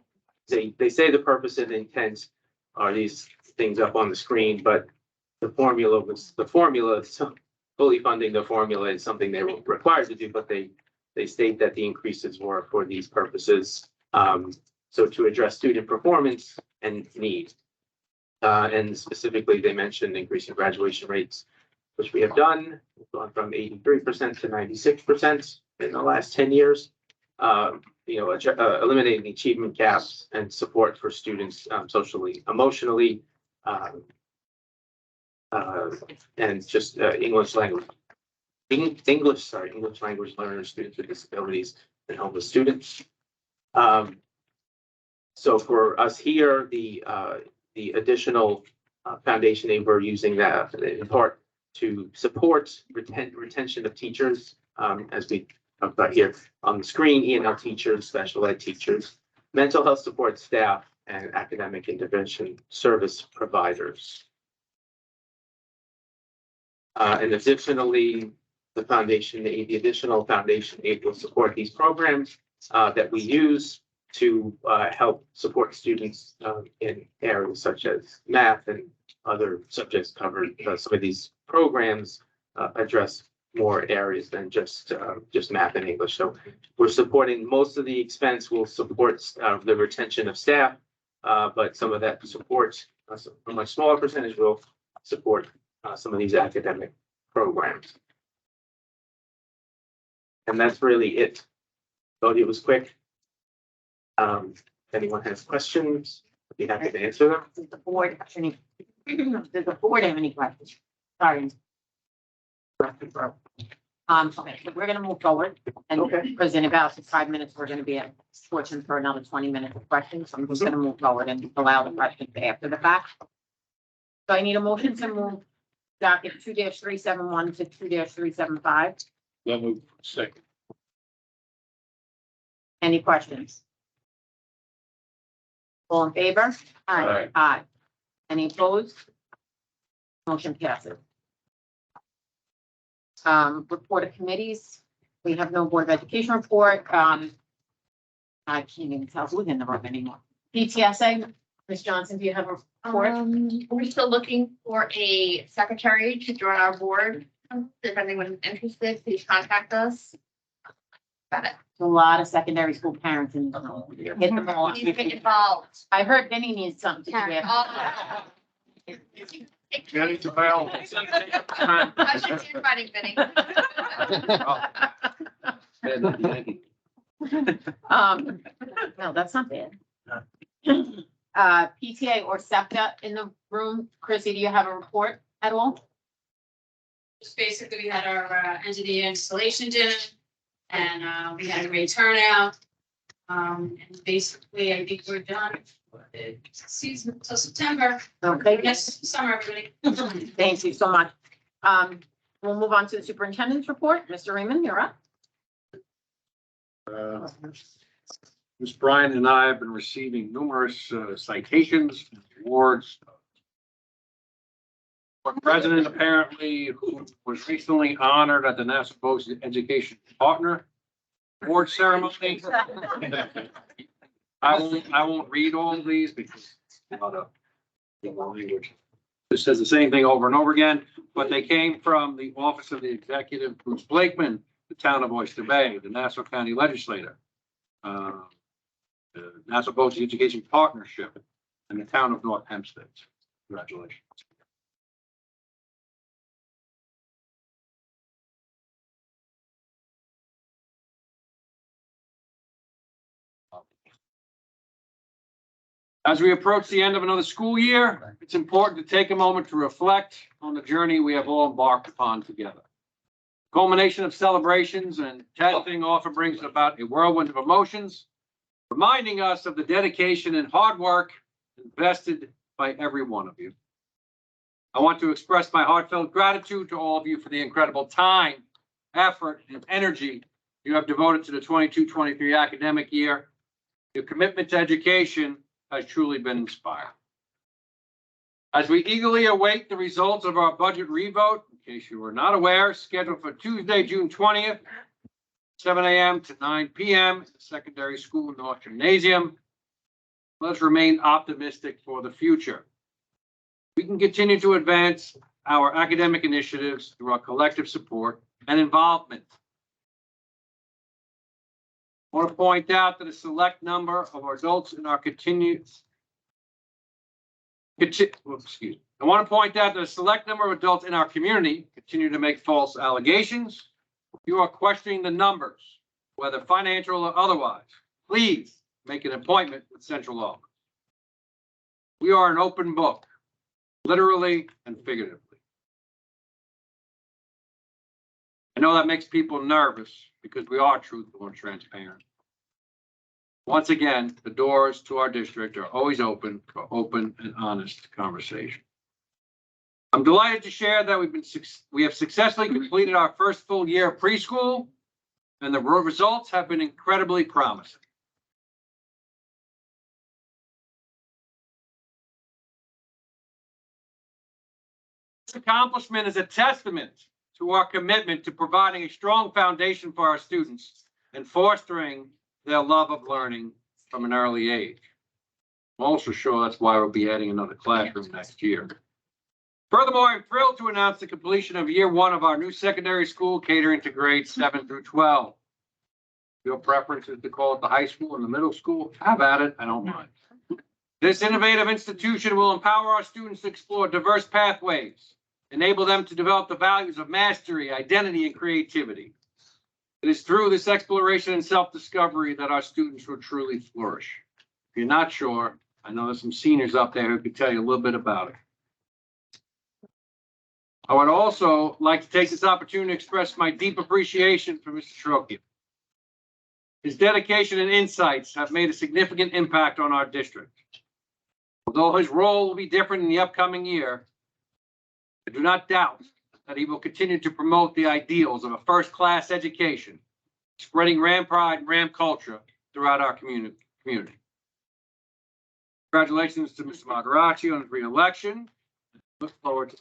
they say the purpose and intent are these things up on the screen, but the formula, so fully funding the formula is something they were required to do, but they state that the increases were for these purposes. So to address student performance and need. And specifically, they mentioned increasing graduation rates, which we have done. We've gone from 83% to 96% in the last 10 years. Eliminating achievement gaps and support for students socially, emotionally, and just English language learners, students with disabilities, and homeless students. So for us here, the additional foundation aid, we're using that in part to support retention of teachers, as we talked about here on the screen, E&L teachers, special ed teachers, mental health support staff, and academic intervention service providers. And additionally, the additional foundation aid will support these programs that we use to help support students in areas such as math and other subjects covered. Some of these programs address more areas than just math and English. So we're supporting most of the expense will support the retention of staff, but some of that support, a much smaller percentage, will support some of these academic programs. And that's really it. Thought it was quick. If anyone has questions, I'd be happy to answer them. Does the board have any, does the board have any questions? Sorry. Okay, so we're gonna move forward and because in about 5 minutes, we're gonna be at fortune for another 20 minutes of questions. So I'm just gonna move forward and allow the questions after the fact. So I need a motion to move docket 2-371 to 2-375. That move second. Any questions? All in favor? Aye. Aye. Any opposed? Motion passes. Report of committees. We have no Board of Education report. I can't even tell who's in the room anymore. PTSA, Ms. Johnson, do you have a report? We're still looking for a secretary to join our board. If anyone's interested, please contact us. Got it. A lot of secondary school parents in the room. Hit them all. Please get involved. I heard Vinny needs something to wear. Oh. Jenny to Bell. I should see inviting Vinny. No, that's not bad. PTA or SEPTA in the room. Chrissy, do you have a report at all? Just basically, we had our end of the year installation dinner and we had a great turnout. And basically, I think we're done for the season until September. Okay, Yes, summer, everybody. thank you so much. We'll move on to the superintendent's report. Mr. Raymond, you're up. Ms. Bryan and I have been receiving numerous citations, and awards. One president apparently who was recently honored at the National Post Education Partner Award Ceremony. I won't read all of these because it's a lot of language. It says the same thing over and over again, but they came from the Office of the Executive, Bruce Blakeman, the town of Oyster Bay, the Nassau County Legislator, the Nassau Post Education Partnership, and the town of North Hempstead. Congratulations. As we approach the end of another school year, it's important to take a moment to reflect on the journey we have all embarked upon together. Culmination of celebrations and testing often brings about a whirlwind of emotions, reminding us of the dedication and hard work invested by every one of you. I want to express my heartfelt gratitude to all of you for the incredible time, effort, and energy you have devoted to the 22-23 academic year. Your commitment to education has truly been inspiring. As we eagerly await the results of our budget revote, in case you were not aware, scheduled for Tuesday, June 20th, 7 a.m. to 9 p.m. at the Secondary School North Gymnasium. Let's remain optimistic for the future. We can continue to advance our academic initiatives through our collective support and involvement. I want to point out that a select number of our adults in our I want to point out that a select number of adults in our community continue to make false allegations. If you are questioning the numbers, whether financial or otherwise, please make an appointment with Central Office. We are an open book, literally and figuratively. I know that makes people nervous because we are truthful and transparent. Once again, the doors to our district are always open for open and honest conversation. I'm delighted to share that we have successfully completed our first full year of preschool, and the results have been incredibly promising. This accomplishment is a testament to our commitment to providing a strong foundation for our students and fostering their love of learning from an early age. I'm also sure that's why we'll be adding another classroom next year. Furthermore, I'm thrilled to announce the completion of year one of our new secondary school catering to grades 7 through 12. Your preference is to call it the high school and the middle school? Have at it, I don't mind. This innovative institution will empower our students to explore diverse pathways, enable them to develop the values of mastery, identity, and creativity. It is through this exploration and self-discovery that our students will truly flourish. If you're not sure, I know there's some seniors up there who could tell you a little bit about it. I would also like to take this opportunity to express my deep appreciation for Mr. Trocchia. His dedication and insights have made a significant impact on our district. Although his role will be different in the upcoming year, I do not doubt that he will continue to promote the ideals of a first-class education, spreading Ram pride and Ram culture throughout our community. Congratulations to Mr. Magaracci on his re-election. Look forward to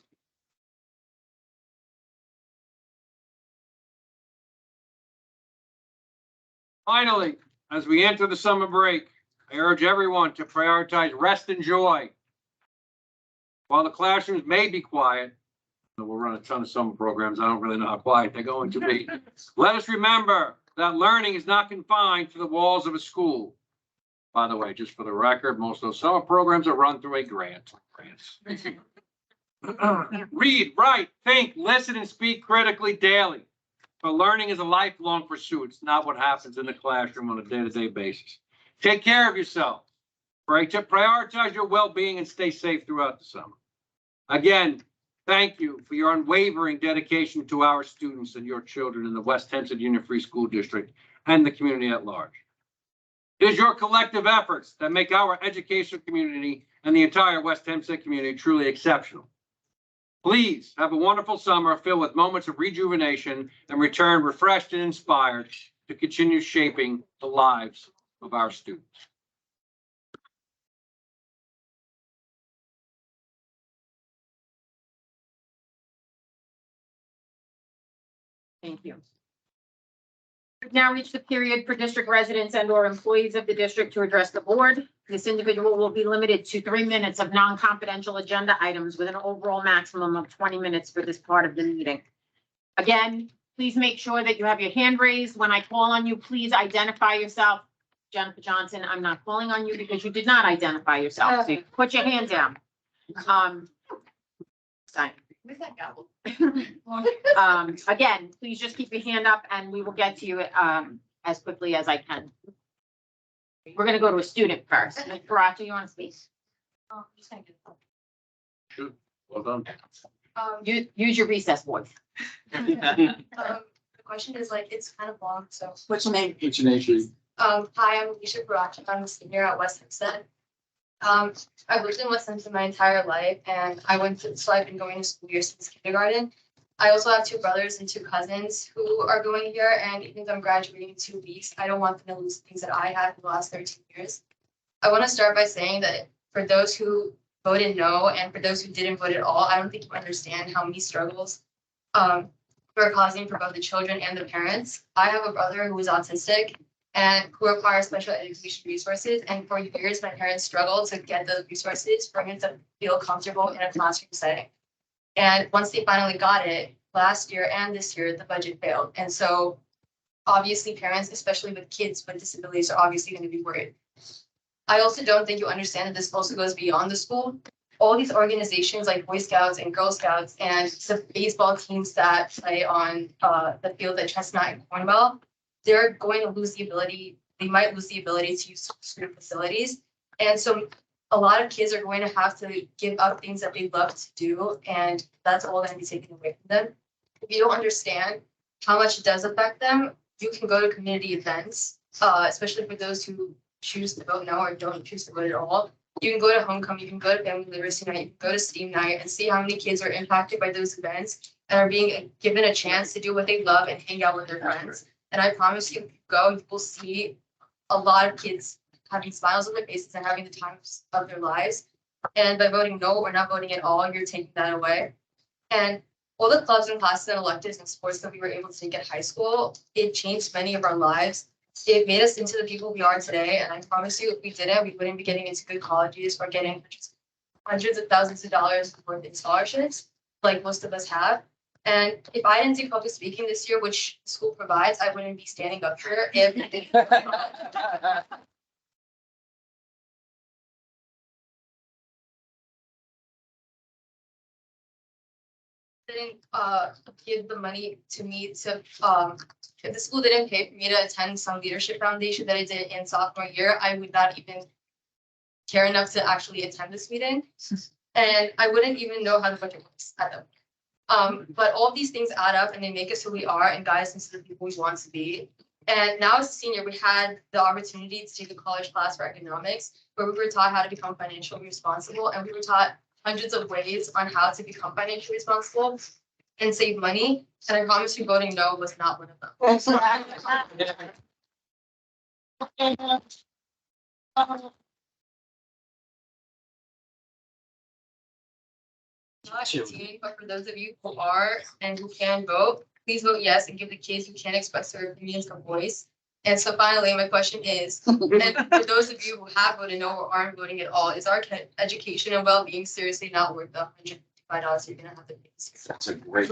Finally, as we enter the summer break, I urge everyone to prioritize rest and joy. While the classrooms may be quiet, we'll run a ton of summer programs. I don't really know how quiet they're going to be. Let us remember that learning is not confined to the walls of a school. By the way, just for the record, most of those summer programs are run through a grant. Read, write, think, listen, and speak critically daily. But learning is a lifelong pursuit. It's not what happens in the classroom on a day-to-day basis. Take care of yourself. Right? To prioritize your well-being and stay safe throughout the summer. Again, thank you for your unwavering dedication to our students and your children in the West Hempstead Union Free School District and the community at large. It is your collective efforts that make our educational community and the entire West Hempstead community truly exceptional. Please have a wonderful summer filled with moments of rejuvenation and return refreshed and inspired to continue shaping the lives of our students. Thank you. We've now reached the period for district residents and or employees of the district to address the board. This individual will be limited to 3 minutes of non-confidential agenda items with an overall maximum of 20 minutes for this part of the meeting. Again, please make sure that you have your hand raised. When I call on you, please identify yourself. Jennifer Johnson, I'm not calling on you because you did not identify yourself. So you put your hand down. Sign. Where's that gavel? Again, please just keep your hand up and we will get to you as quickly as I can. We're gonna go to a student first. Ms. Baracho, you want to speak? Well done. Use your recess voice. The question is like, it's kind of long, so. What's your name? What's your name, please? Hi, I'm Alicia Baracha. I'm a senior at West Hempstead. I've lived in West Hempstead my entire life and so I've been going to school here since kindergarten. I also have 2 brothers and 2 cousins who are going here, and even though I'm graduating in 2 weeks, I don't want them to lose things that I had in the last 13 years. I want to start by saying that for those who voted no and for those who didn't vote at all, I don't think you understand how many struggles we're causing for both the children and the parents. I have a brother who is autistic and who requires special education resources. And for years, my parents struggled to get those resources for him to feel comfortable in a classroom setting. And once they finally got it, last year and this year, the budget failed. And so obviously parents, especially with kids with disabilities, are obviously going to be worried. I also don't think you understand that this also goes beyond the school. All these organizations like Boy Scouts and Girl Scouts and the baseball teams that play on the field at Chestnut and Cornwell, they're going to lose the ability, they might lose the ability to use student facilities. And so a lot of kids are going to have to give up things that they love to do, and that's all going to be taken away from them. If you don't understand how much it does affect them, you can go to community events, especially for those who choose to vote no or don't choose to vote at all. You can go to homecoming, you can go to family literacy night, you can go to STEAM night and see how many kids are impacted by those events and are being given a chance to do what they love and hang out with their friends. And I promise you, if you go, you will see a lot of kids having smiles on their faces and having the times of their lives. And by voting no or not voting at all, you're taking that away. And all the clubs and classes and electives and sports that we were able to take at high school, it changed many of our lives. It made us into the people we are today. And I promise you, if we didn't, we wouldn't be getting into good colleges or getting hundreds of thousands of dollars worth in scholarships, like most of us have. And if I didn't do public speaking this year, which school provides, I wouldn't be standing up here if didn't give the money to me to if the school didn't pay for me to attend some leadership foundation that I did in sophomore year, I would not even care enough to actually attend this meeting. And I wouldn't even know how the budget works at them. But all of these things add up and they make us who we are and guide us into the people we want to be. And now as a senior, we had the opportunity to take a college class for economics, where we were taught how to become financially responsible, and we were taught hundreds of ways on how to become financially responsible and save money. And I promise you, voting no was not one of them. Not cheating, but for those of you who are and who can vote, please vote yes and give the kids who can't express their opinions a voice. And so finally, my question is, and for those of you who have voted no or aren't voting at all, is our education and well-being seriously not worth the $155 you're gonna have to pay this year? That's a great.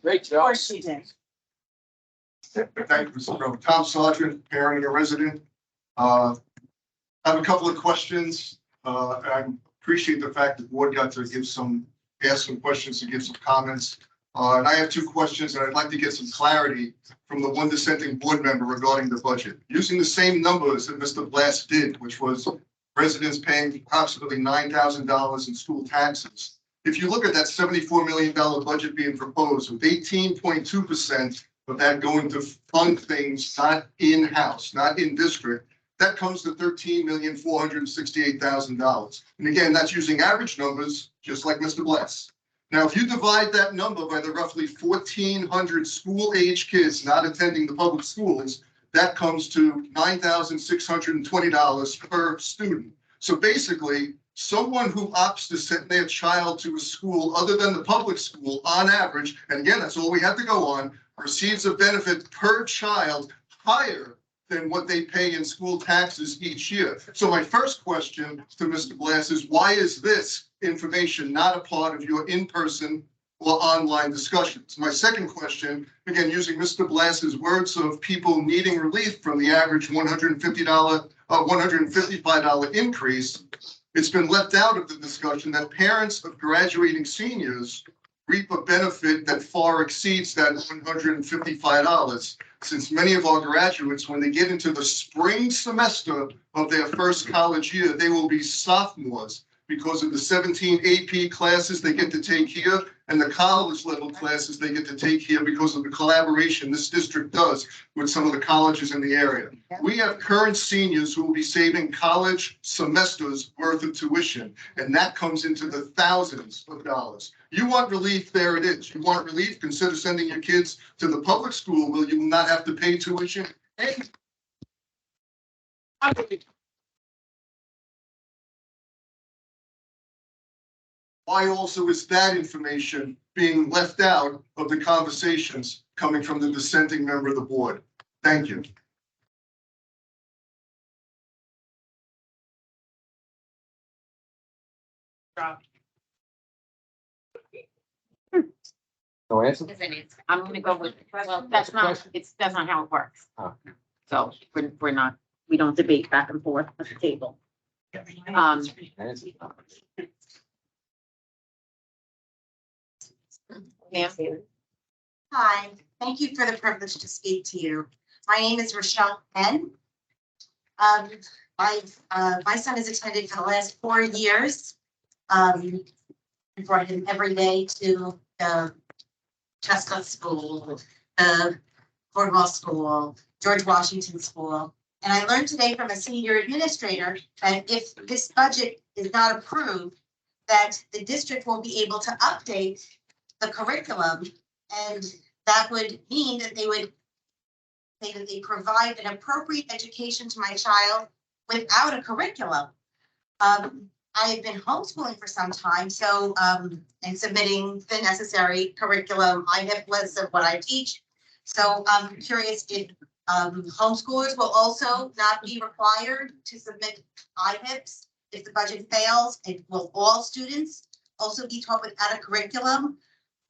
Great Of job. course she did. Thank you, Mr. President. Tom Sargent, parent and a resident. I have a couple of questions. I appreciate the fact that the board got to ask some questions and give some comments. And I have two questions, and I'd like to get some clarity from the one dissenting board member regarding the budget. Using the same numbers that Mr. Blass did, which was residents paying approximately $9,000 in school taxes. If you look at that $74 million budget being proposed, with 18.2% of that going to fund things not in-house, not in district, that comes to $13,468,000. And again, that's using average numbers, just like Mr. Blass. Now, if you divide that number by the roughly 1,400 school-age kids not attending the public schools, that comes to $9,620 per student. So basically, someone who opts to send their child to a school other than the public school, on average, and again, that's all we have to go on, receives a benefit per child higher than what they pay in school taxes each year. So my first question to Mr. Blass is, why is this information not a part of your in-person or online discussions? My second question, again, using Mr. Blass's words of people needing relief from the average $155 increase, it's been left out of the discussion that parents of graduating seniors reap a benefit that far exceeds that $155, since many of our graduates, when they get into the spring semester of their first college year, they will be sophomores because of the 17 AP classes they get to take here and the college level classes they get to take here because of the collaboration this district does with some of the colleges in the area. We have current seniors who will be saving college semesters worth of tuition, and that comes into the thousands of dollars. You want relief, there it is. You want relief, consider sending your kids to the public school where you will not have to pay tuition. Hey. Why also is that information being left out of the conversations coming from the dissenting member of the board? Thank you. No answer? I'm gonna go with, well, that's not how it works. Oh. So we don't debate back and forth at the table. Answer. Ma'am? Hi, thank you for the privilege to speak to you. My name is Rochelle Penn. My son has attended for the last 4 years. I brought him every day to the Chestnut School, the Cornwall School, George Washington School. And I learned today from a senior administrator that if this budget is not approved, that the district will be able to update the curriculum, and that would mean that they would say that they provide an appropriate education to my child without a curriculum. I have been homeschooling for some time, so and submitting the necessary curriculum. I have lists of what I teach. So I'm curious if homeschoolers will also not be required to submit IHIPs if the budget fails, and will all students also be taught without a curriculum?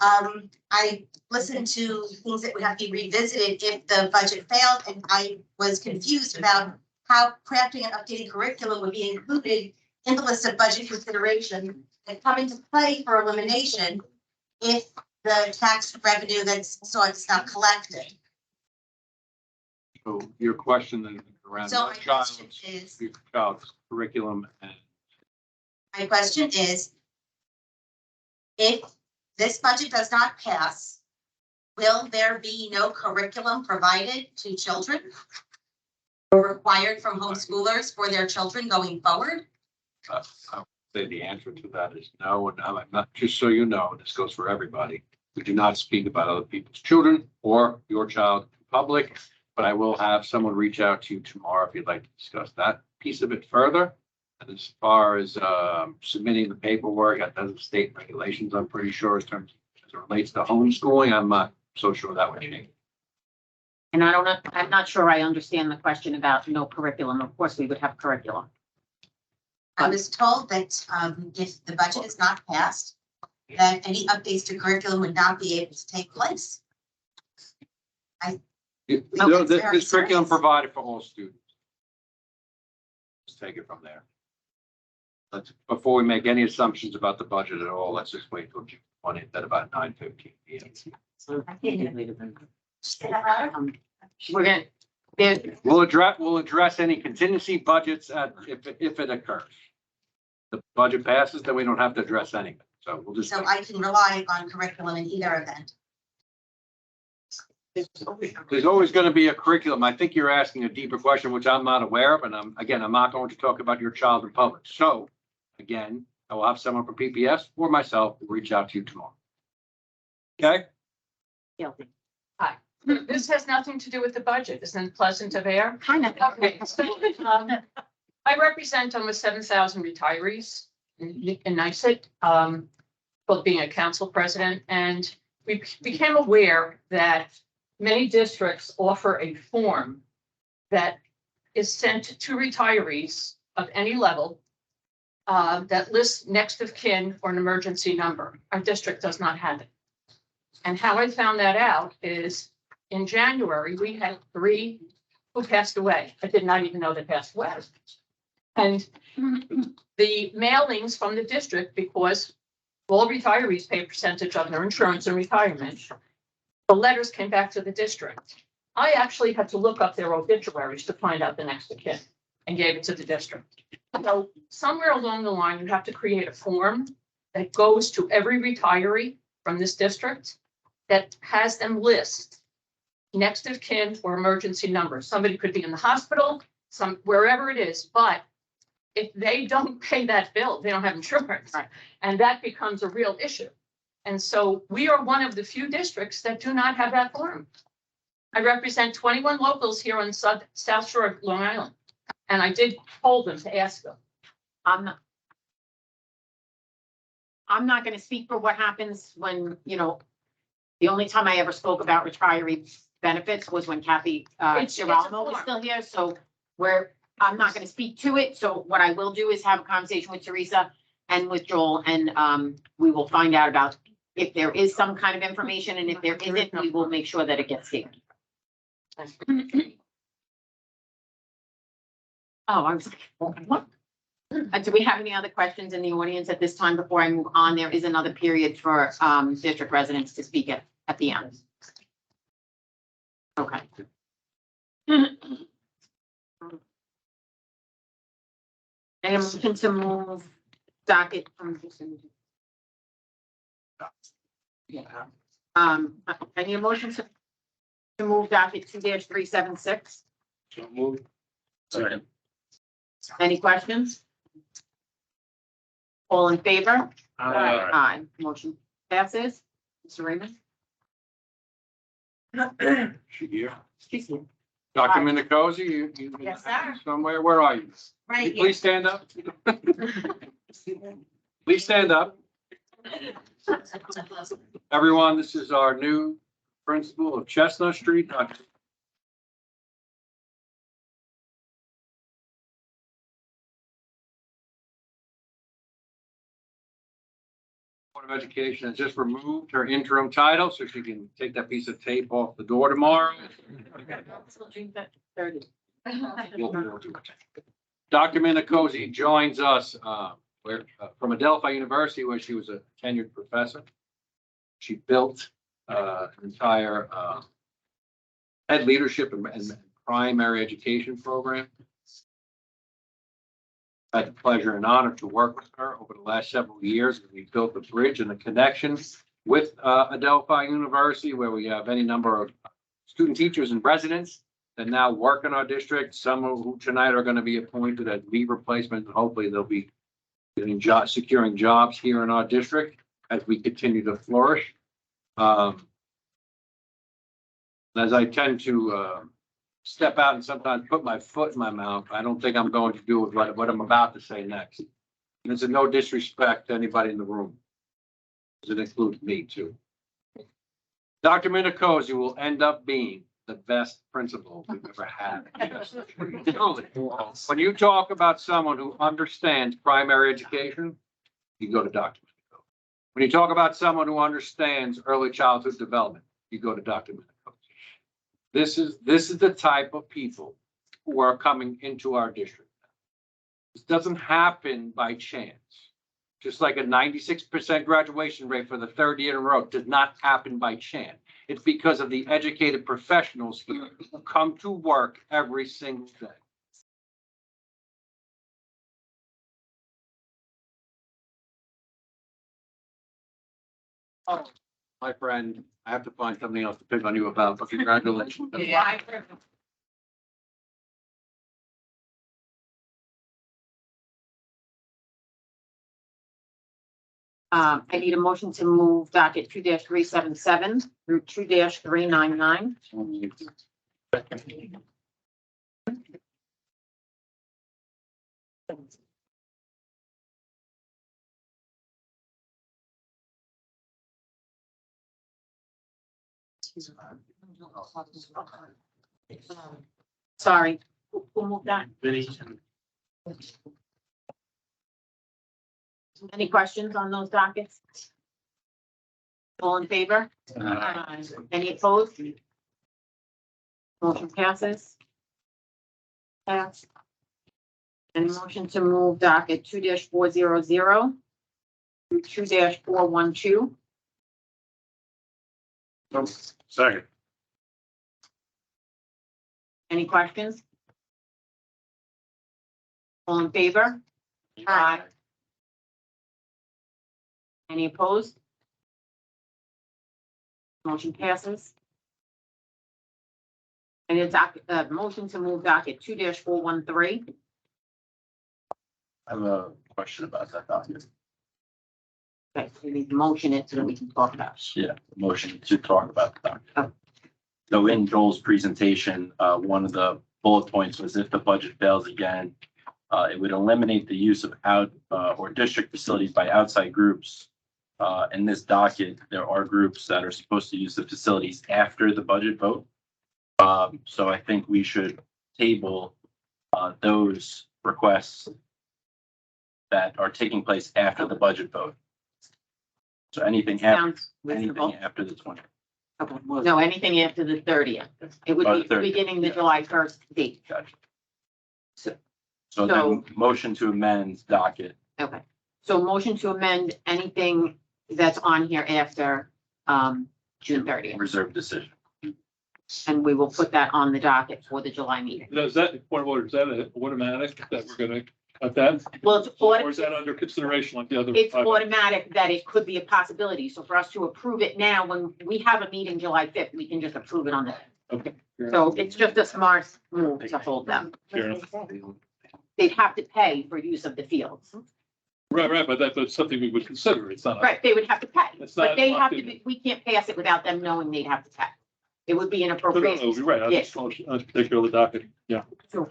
I listened to things that would have to be revisited if the budget failed, and I was confused about how crafting an updated curriculum would be included in the list of budget consideration and come into play for elimination if the tax revenue that's sought is not collected. So your question is around So your my question child's curriculum and My question is, if this budget does not pass, will there be no curriculum provided to children or required from homeschoolers for their children going forward? I would say the answer to that is no, and I'm not, just so you know, this goes for everybody. We do not speak about other people's children or your child in public, but I will have someone reach out to you tomorrow if you'd like to discuss that piece of it further. And as far as submitting the paperwork, that doesn't state regulations, I'm pretty sure, in terms as it relates to homeschooling, I'm not so sure that would change. And I'm not sure I understand the question about no curriculum. Of course, we would have curriculum. I was told that if the budget is not passed, that any updates to curriculum would not be able to take place. This curriculum provided for all students. Let's take it from there. Before we make any assumptions about the budget at all, let's just wait till June 20th at about 9:15 p.m. We're gonna, there's, We'll address any contingency budgets if it occurs. The budget passes, then we don't have to address anything. So we'll just. So I can rely on curriculum in either event. There's always going to be a curriculum. I think you're asking a deeper question, which I'm not aware of. And I'm not going to talk about your child in public. So again, I will have someone from PPS or myself reach out to you tomorrow. Okay? guilty. Hi, this has nothing to do with the budget. Isn't pleasant of air? Kind of. Okay, so, I represent almost 7,000 retirees in NICET, both being a council president, and we became aware that many districts offer a form that is sent to retirees of any level that lists next of kin or an emergency number. Our district does not have it. And how I found that out is in January, we had 3 who passed away. I did not even know they passed away. And the mailings from the district, because all retirees pay a percentage of their insurance and retirement, the letters came back to the district. I actually had to look up their obituaries to find out the next of kin and gave it to the district. So somewhere along the line, you have to create a form that goes to every retiree from this district that has them list next of kin or emergency numbers. Somebody could be in the hospital, wherever it is, but if they don't pay that bill, they don't have insurance. Right. And that becomes a real issue. And so we are one of the few districts that do not have that form. I represent 21 locals here on South Shore of Long Island. And I did hold them to ask them. I'm not gonna speak for what happens when, the only time I ever spoke about retiree benefits was when Kathy It's a Giralamo was form. still here, so I'm not gonna speak to it, so what I will do is have a conversation with Teresa and with Joel, and we will find out about if there is some kind of information, and if there isn't, we will make sure that it gets here. Oh, I was like, what? Do we have any other questions in the audience at this time before I move on? There is another period for district residents to speak at the end. Okay. And I'm looking to move docket from. Yeah. I need a motion to move docket 2-376. So move. Second. Any questions? All in favor? Aye. Aye. Motion passes. Mr. Raymond? She here. She's here. Dr. Minicozy, you. Yes, sir. Somewhere, where are you? Right here. Please stand up. Please stand up. Everyone, this is our new principal of Chestnut Street, Dr. Board of Education has just removed her interim title, so she can take that piece of tape off the door tomorrow. Dr. Minicozy joins us from Adelphi University, where she was a tenured professor. She built an entire ed leadership and primary education program. I had the pleasure and honor to work with her over the last several years. We built the bridge and the connection with Adelphi University, where we have any number of student teachers and residents that now work in our district. Some of who tonight are going to be appointed as leave replacements, and hopefully they'll be getting securing jobs here in our district as we continue to flourish. As I tend to step out and sometimes put my foot in my mouth, I don't think I'm going to do what I'm about to say next. And it's a no disrespect to anybody in the room, because it includes me too. Dr. Minicozy will end up being the best principal we've ever had. Truly. When you talk about someone who understands primary education, you go to Dr. Minicozy. When you talk about someone who understands early childhood development, you go to Dr. Minico. This is the type of people who are coming into our district. This doesn't happen by chance. Just like a 96% graduation rate for the third year in a row does not happen by chance. It's because of the educated professionals here who come to work every single day. Oh, my friend, I have to find something else to pick on you about, but congratulations. Yeah. I need a motion to move docket 2-377 through 2-399. Sorry, who moved that? Any questions on those dockets? All in favor? Any opposed? Motion passes. Pass. And motion to move docket 2-400 through 2-412. Second. Any questions? All in favor? Aye. Any opposed? Motion passes. And it's motion to move docket 2-413. I have a question about that document. Okay, we need to motion it so that we can talk about it. Yeah, motion to talk about the document. Oh. So in Joel's presentation, one of the bullet points was if the budget fails again, it would eliminate the use of out or district facilities by outside groups. In this docket, there are groups that are supposed to use the facilities after the budget vote. So I think we should table those requests that are taking place after the budget vote. So anything Sounds reasonable. after the 20th. Okay. No, anything after the 30th. It would Oh, be 30th. beginning the July 1st date. Gotcha. So- So then motion to amend docket. Okay, so motion to amend anything that's on here after June 30th. Reserve decision. And we will put that on the docket for the July meeting. Is that, point of order, is that an automatic that we're gonna cut that? Well, it's Or is that under consideration like the other? It's five? automatic that it could be a possibility. So for us to approve it now, when we have a meeting July 5th, we can just approve it on the, Okay. fair so enough. it's just a smart move to hold them. Fair enough. They'd have to pay for use of the fields. Right, but that's something we would consider. It's not. Right, they would have to pay, It's but not they have to locked in. be, we can't pass it without them knowing they'd have to pay. It would be an No, appropriate. you're right. I just on this particular docket. Yeah. So,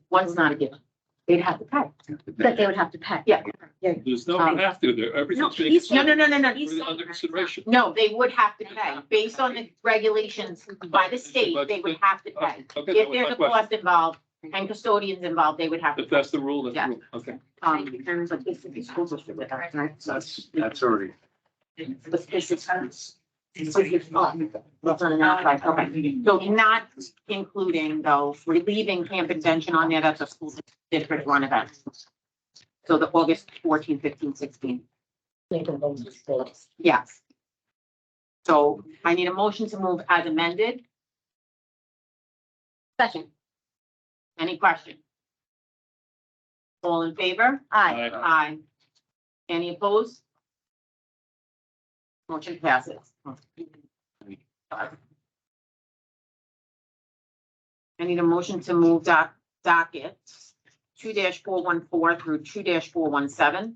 one's not a given. They'd have to pay. That they would have to pay. Yeah. There's no Um, have to there. Everything's being he's- No, no, no, no, no. considered under consideration. No, they would have to pay. Based on the regulations by the state, they would have to pay. Okay, that If was there's my a question. cost involved and custodians involved, they would have to. If that's the rule, that's the rule. Okay. But this is the school district with us, right? So That's already. but this is- That's on an outside, okay. So not including though, relieving camp convention on there, that's a school district run event. So the August 14, 15, 16. Yes. So I need a motion to move as amended. Second. Any question? All in favor? Aye. Aye. Aye. Any opposed? Motion passes. I need a motion to move docket 2-414 through 2-417.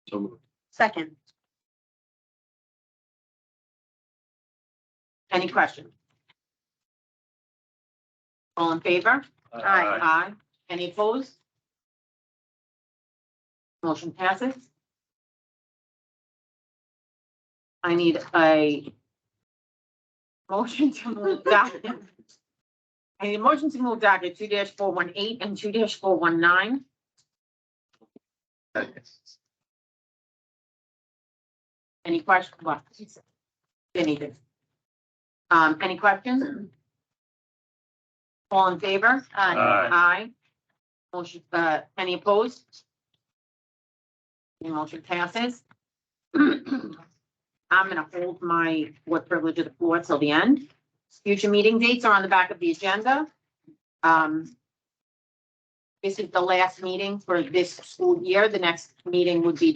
So moved. Second. Any question? All in favor? Aye. Aye. Any opposed? Motion passes. I need a motion to move docket. I need a motion to move docket 2-418 and 2-419. Any questions? What? Anything? Any questions? All in favor? Aye. Motion, any opposed? The motion passes. I'm gonna hold my board privilege of the floor till the end. Future meeting dates are on the back of the agenda. This is the last meeting for this school year. The next meeting would be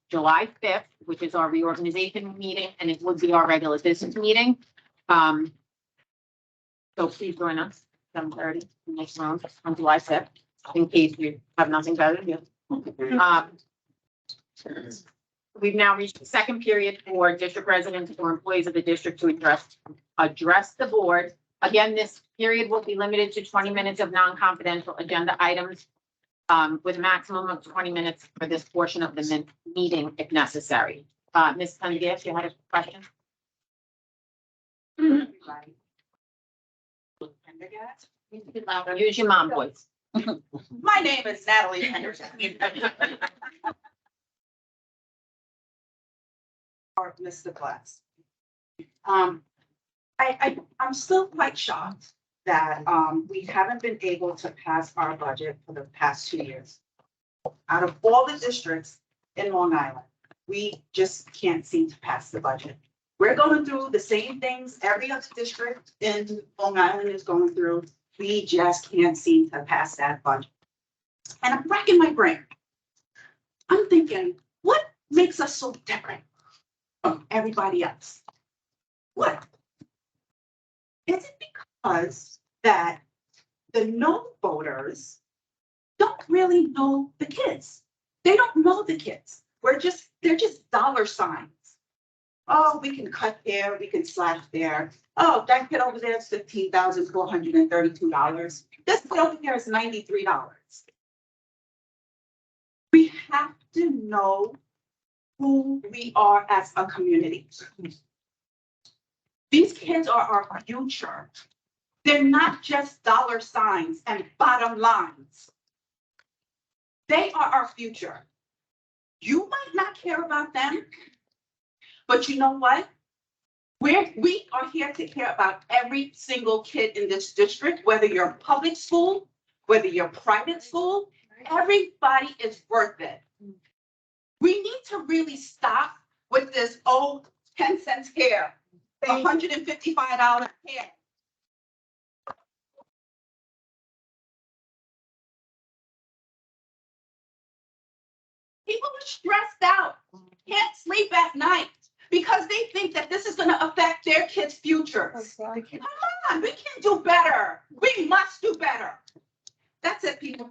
July 5th, which is our reorganization meeting, and it would be our regular business meeting. So please join us, 7:30, next round on July 5th, in case you have nothing better to do. We've now reached the second period for district residents or employees of the district to address the board. Again, this period will be limited to 20 minutes of non-confidential agenda items, with a maximum of 20 minutes for this portion of the meeting if necessary. Ms. Cundiff, you had a question? Use your mom voice. My name is Natalie Henderson. Or Mr. Glass. I'm still quite shocked that, we haven't been able to pass our budget for the past 2 years. Out of all the districts in Long Island, we just can't seem to pass the budget. We're going through the same things every other district in Long Island is going through. We just can't seem to pass that budget. And I'm racking my brain. I'm thinking, what makes us so different from everybody else? What? Is it because that the no voters don't really know the kids? They don't know the kids. They're just dollar signs. Oh, we can cut there, we can slash there. Oh, that kid over there is $15,432. This kid over here is $93. We have to know who we are as a community. These kids are our future. They're not just dollar signs and bottom lines. They are our future. You might not care about them, but you know what? We are here to care about every single kid in this district, whether you're public school, whether you're private school, everybody is worth it. We need to really stop with this, 10 cents here, $155 here. People are stressed out, can't sleep at night because they think that this is going to affect their kids' futures. Come on, we can do better. We must do better. That's it, people.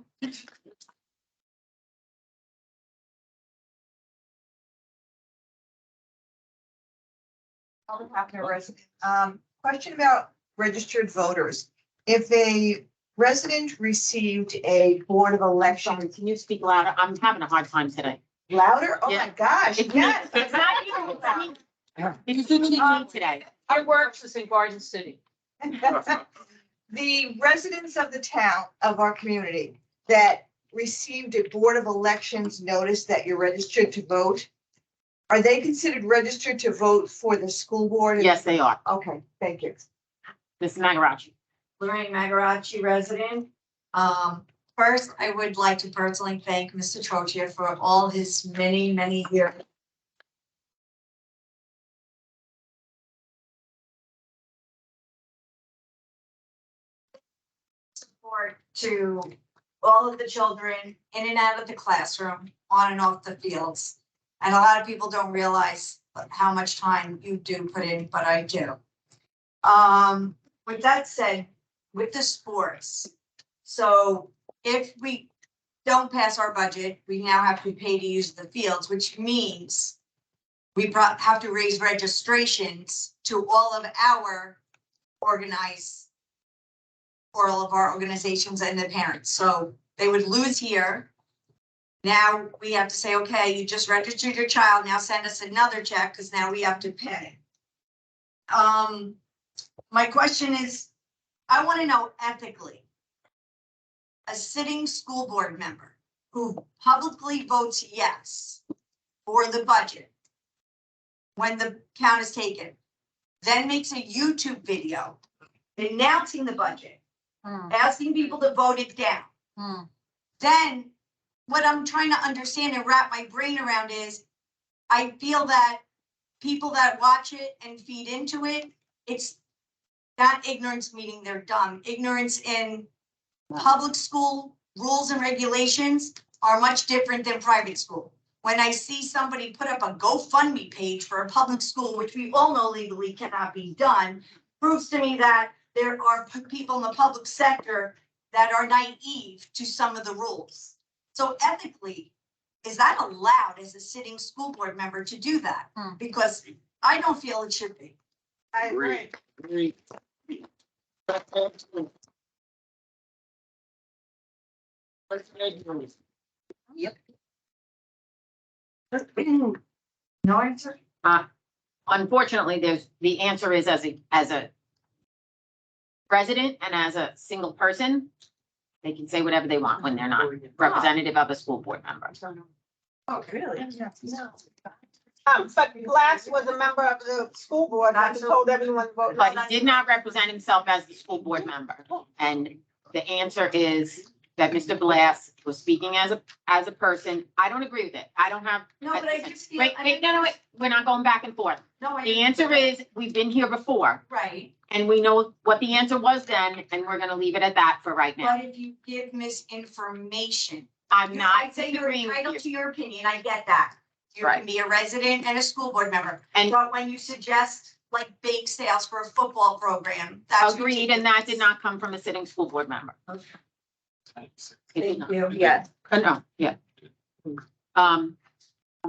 Question about registered voters. If a resident received a Board of Elections. Can you speak louder? I'm having a hard time today. Louder? Oh Yeah. my gosh, yes. It's not you. It's the TV today. I work for St. Garden City. The residents of the town, of our community, that received a Board of Elections notice that you're registered to vote, are they considered registered to vote for the school board? Yes, they are. Okay, thank you. Ms. Magarachi. Lorraine Magarachi, resident. First, I would like to personally thank Mr. Trocia for all his many, many years. Support to all of the children in and out of the classroom, on and off the fields. And a lot of people don't realize how much time you do put in, but I do. With that said, with the sports, so if we don't pass our budget, we now have to pay to use the fields, which means we have to raise registrations to all of our organizations and the parents. So they would lose here. Now we have to say, okay, you just registered your child, now send us another check because now we have to pay. My question is, I want to know ethically, a sitting school board member who publicly votes yes for the budget, when the count is taken, then makes a YouTube video announcing the budget, asking people to vote it down. Then what I'm trying to understand and wrap my brain around is, I feel that people that watch it and feed into it, it's not ignorance, meaning they're dumb. Ignorance in public school rules and regulations are much different than private school. When I see somebody put up a GoFundMe page for a public school, which we all know legally cannot be done, proves to me that there are people in the public sector that are naive to some of the rules. So ethically, is that allowed as a sitting school board member to do that? Because I don't feel it should be. I agree. Yep. No answer? Unfortunately, the answer is as a president and as a single person, they can say whatever they want when they're not representative of a school board member. Oh, really? But Glass was a member of the school board, and told everyone to vote. But he did not represent himself as the school board member. And the answer is that Mr. Glass was speaking as a person. I don't agree with it. I don't have. No, but I just feel. Wait, no, we're not going back and forth. No, The answer is, we've been here before. Right. And we know what the answer was then, and we're gonna leave it at that for right now. But if you give misinformation. I'm not I'd say you're disagreeing with entitled you. to your opinion, I get that. You Right. can be a resident and a school board member, And- but when you suggest like bake sales for a football program, that's. Agreed, and that did not come from a sitting school board member. It did not. you, yes. No, yeah. I'm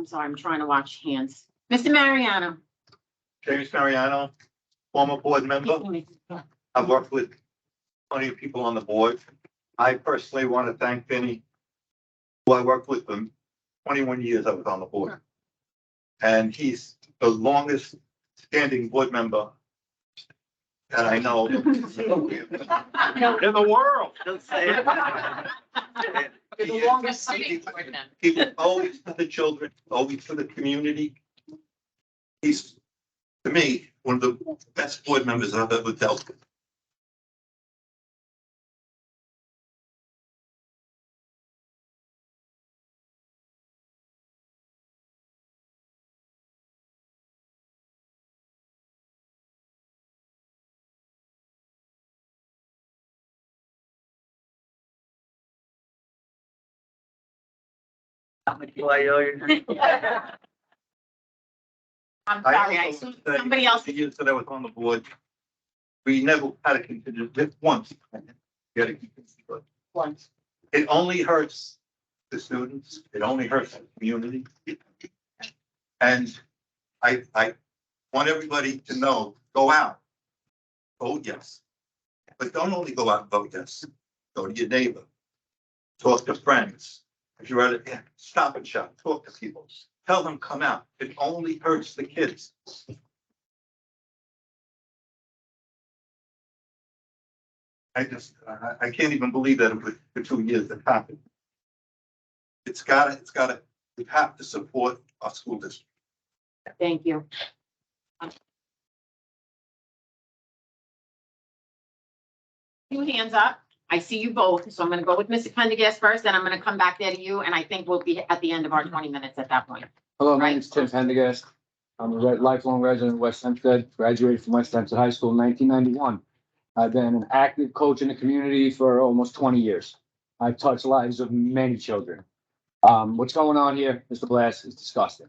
sorry, I'm trying to watch hands. Mr. Mariano. James Mariano, former board member. I've worked with plenty of people on the board. I personally want to thank Vinny, who I worked with for 21 years I was on the board. And he's the longest standing board member that I know. In the world. You're the longest sitting board member. He was always for the children, always for the community. He's, to me, one of the best board members I've ever dealt with. I'm sorry, I assumed somebody else. The years that I was on the board, we never had a contingency, once. We had a contingency, but Once. it only hurts the students, it only hurts the community. And I want everybody to know, go out, vote yes. But don't only go out and vote yes, go to your neighbor, talk to friends. If you're at a Stop and Shop, talk to people, tell them come out, it only hurts the kids. I can't even believe that it was for 2 years that happened. It's gotta, we have to support our school district. Thank you. Two hands up. I see you both, so I'm gonna go with Mr. Pendergast first, then I'm gonna come back there to you, and I think we'll be at the end of our 20 minutes at that point. Hello, my name is Tim Pendergast. I'm a lifelong resident of West Hempstead, graduated from West Hempstead High School in 1991. I've been an active coach in the community for almost 20 years. I've touched the lives of many children. What's going on here, Mr. Blass, is disgusting.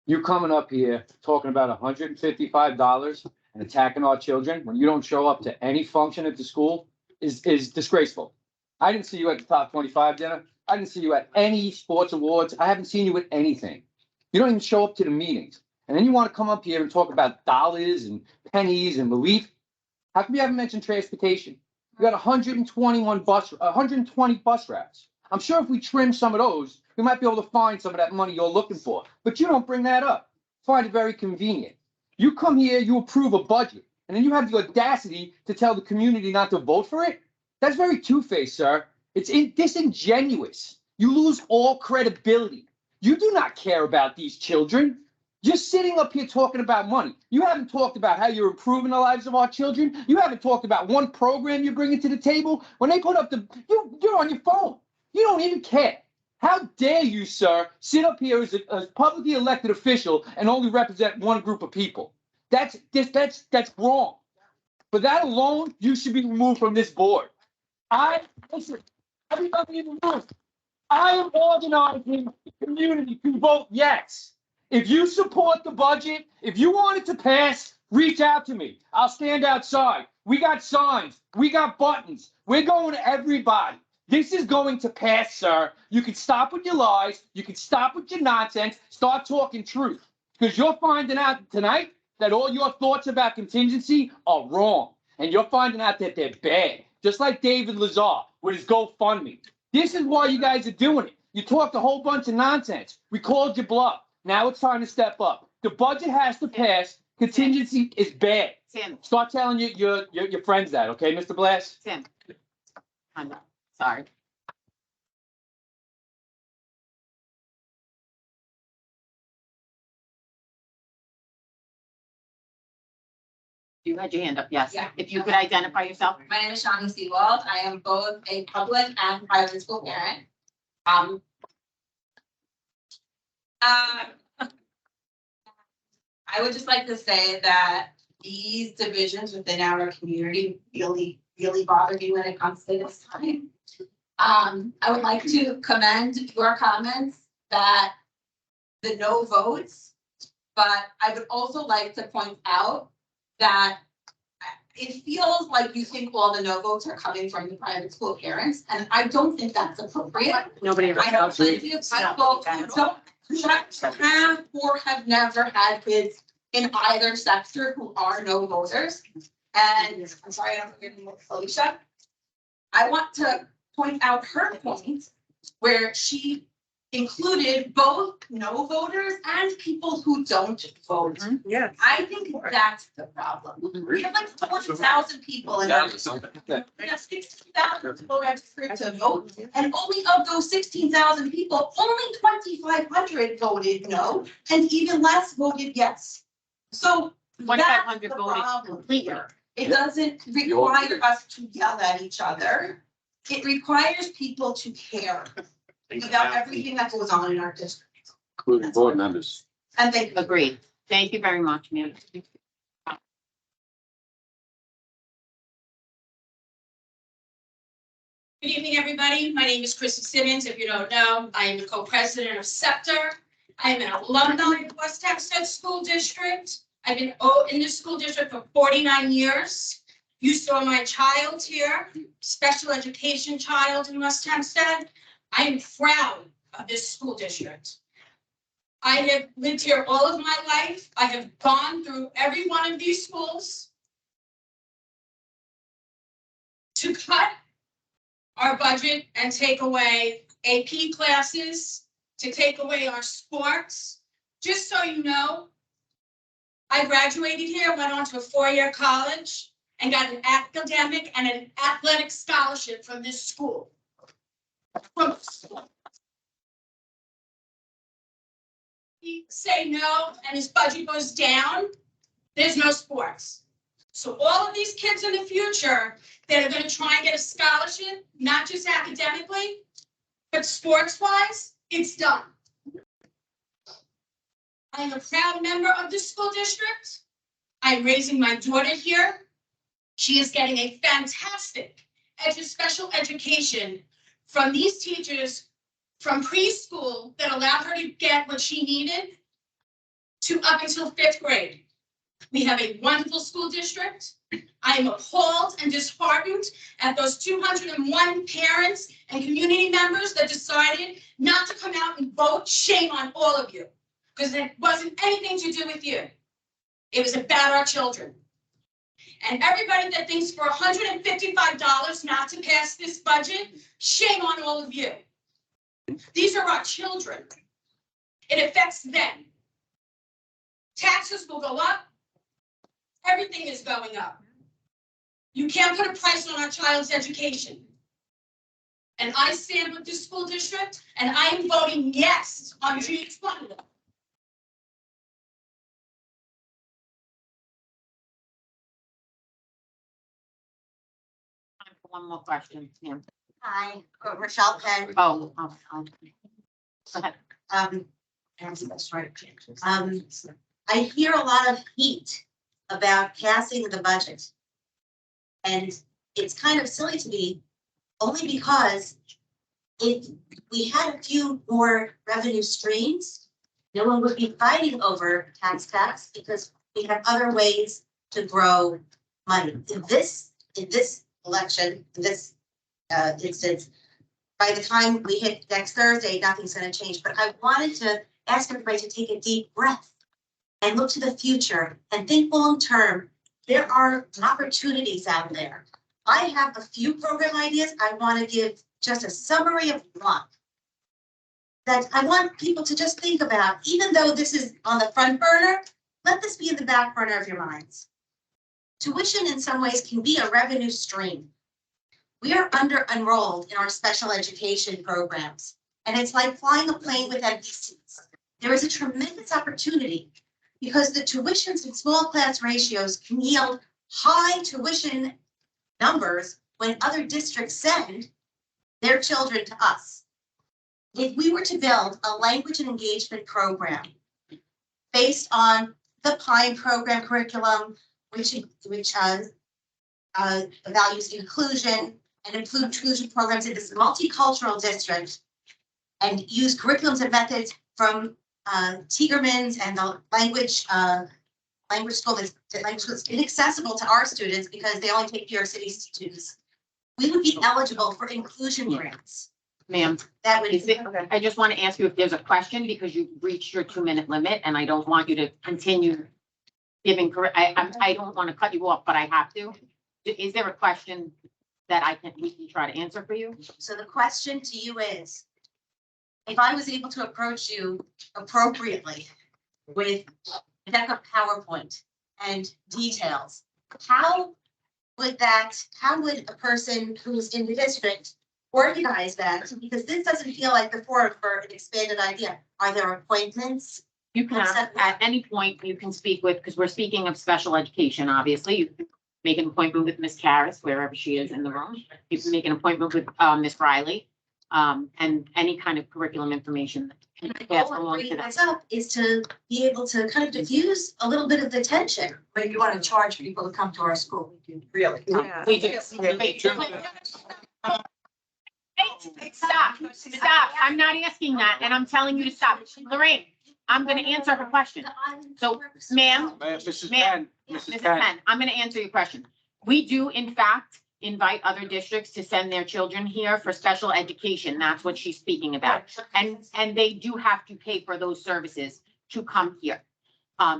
You coming up here talking about $155 and attacking our children when you don't show up to any function at the school is disgraceful. I didn't see you at the top 25 dinner. I didn't see you at any sports awards. I haven't seen you at anything. You don't even show up to the meetings. And then you want to come up here and talk about dollars and pennies and relief. How come you haven't mentioned transportation? You got 120 bus routes. I'm sure if we trim some of those, we might be able to find some of that money you're looking for. But you don't bring that up. Find it very convenient. You come here, you approve a budget, and then you have the audacity to tell the community not to vote for it? That's very two-faced, sir. It's disingenuous. You lose all credibility. You do not care about these children. You're sitting up here talking about money. You haven't talked about how you're improving the lives of our children. You haven't talked about one program you're bringing to the table. When they put up you're on your phone. You don't even care. How dare you, sir, sit up here as a publicly elected official and only represent one group of people? That's wrong. For that alone, you should be removed from this board. Listen, everybody in the room, I am organizing the community to vote yes. If you support the budget, if you want it to pass, reach out to me. I'll stand outside. We got signs. We got buttons. We're going to everybody. This is going to pass, sir. You can stop with your lies. You can stop with your nonsense. Start talking truth. Because you're finding out tonight that all your thoughts about contingency are wrong. And you're finding out that they're bad. Just like David Lazar with his GoFundMe. This is why you guys are doing it. You talked a whole bunch of nonsense. We called your bluff. Now it's time to step up. The budget has to pass. Contingency is bad. Tim, Start telling your friends that, okay, Mr. Blass? Tim. I'm sorry. You had your hand up, yes. Yeah. If you could identify yourself. My name is Shani Seawald. I am both a public and private school parent. I would just like to say that these divisions within our community really bother me when it comes to this time. I would like to commend your comments that the no votes, but I would also like to point out that it feels like you think all the no votes are coming from the private school parents, and I don't think that's appropriate. Nobody ever. I know plenty of people who don't have or have never had kids in either sector who are no voters. And I'm sorry, I'm forgetting Felicia. I want to point out her point where she included both no voters and people who don't vote. Yeah. I think that's the problem. We have like 40,000 people in our we have 16,000 people registered to vote, and only of those 16,000 people, only 2,500 voted no, and even less voted yes. So that's 2,500 the voted problem completely. here. It doesn't require us to yell at each other. It requires people to care about everything that goes on in our district. Including board members. And they Agreed. Thank you very much, ma'am. Good evening, everybody. My name is Chrissy Simmons. If you don't know, I am the co-president of Scepter. I am an alumni of West Hempstead School District. I've been in this school district for 49 years. You saw my child here, special education child in West Hempstead. I am proud of this school district. I have lived here all of my life. I have gone through every one of these schools. To cut our budget and take away AP classes, to take away our sports. Just so you know, I graduated here, went on to a four-year college, and got an academic and an athletic scholarship from this school. He say no and his budget goes down, there's no sports. So all of these kids in the future that are going to try and get a scholarship, not just academically, but sports-wise, it's done. I am a proud member of the school district. I'm raising my daughter here. She is getting a fantastic special education from these teachers from preschool that allowed her to get what she needed to up until 5th grade. We have a wonderful school district. I am appalled and disheartened at those 201 parents and community members that decided not to come out and vote. Shame on all of you, because it wasn't anything to do with you. It was about our children. And everybody that thinks for $155 not to pass this budget, shame on all of you. These are our children. It affects them. Taxes will go up. Everything is going up. You can't put a price on our child's education. And I stand with this school district, and I am voting yes on June 20th. one more question, Pam. Hi, Rochelle Penn. Oh, go ahead. That's right. I hear a lot of heat about passing the budget. And it's kind of silly to me, only because if we had a few more revenue streams, no one would be fighting over tax caps because we have other ways to grow money. In this election, in this instance, by the time we hit next Thursday, nothing's gonna change. But I wanted to ask everybody to take a deep breath and look to the future and think long-term. There are opportunities out there. I have a few program ideas. I want to give just a summary of one that I want people to just think about. Even though this is on the front burner, let this be in the back burner of your minds. Tuition in some ways can be a revenue stream. We are under-enrolled in our special education programs, and it's like flying a plane with empty seats. There is a tremendous opportunity because the tuitions and small class ratios can yield high tuition numbers when other districts send their children to us. If we were to build a language and engagement program based on the PINE program curriculum, which values inclusion and inclusion programs in this multicultural district, and use curriculums and methods from Tigerman's and the language school is inaccessible to our students because they only take New York City students. We would be eligible for inclusion grants. Ma'am, That would. I just want to ask you if there's a question because you've reached your 2-minute limit and I don't want you to continue giving, I don't want to cut you off, but I have to. Is there a question that we can try to answer for you? So the question to you is, if I was able to approach you appropriately with a deck of PowerPoint and details, how would a person who's in the district organize that? Because this doesn't feel like the forum for an expanded idea. Are there appointments? You can, at any point, you can speak with, because we're speaking of special education, obviously, you can make an appointment with Ms. Harris, wherever she is in the room. You can make an appointment with Ms. Riley, and any kind of curriculum information. And the goal of bringing this up is to be able to kind of diffuse a little bit of the tension. But you want to charge people to come to our school. Really? We do. Stop, I'm not asking that, and I'm telling you to stop. Lorraine, I'm gonna answer her question. So, ma'am, Mrs. Ma'am, Penn, Mrs. Penn, I'm gonna answer your question. We do, in fact, invite other districts to send their children here for special education. That's what she's speaking about. And they do have to pay for those services to come here.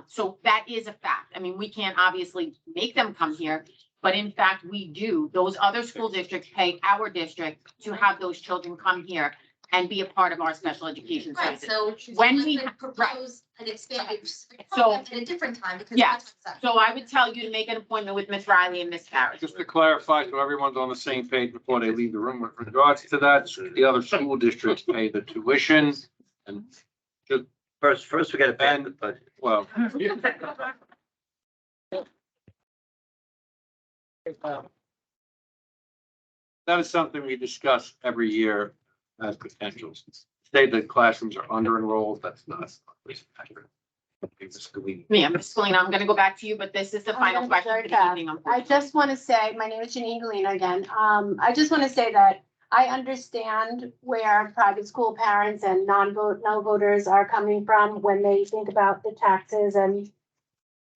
So that is a fact. I mean, we can't obviously make them come here, but in fact, we do. Those other school districts pay our district to have those children come here and be a part of our special education Right, services. so When we we could propose an expanded So- program at a different time because. Yeah, so I would tell you to make an appointment with Miss Riley and Miss Harris. just to clarify, so everyone's on the same page before they leave the room with regards to that, the other school districts pay the tuition and First, we gotta ban the budget. well. That is something we discuss every year as potentials. Say the classrooms are under enrolled, that's not accurate. Yeah, Ms. Galina, I'm gonna go back to you, but this is the final I'm gonna question for start the that. evening. I just want to say, my name is Janine Galina again. I just want to say that I understand where private school parents and no voters are coming from when they think about the taxes and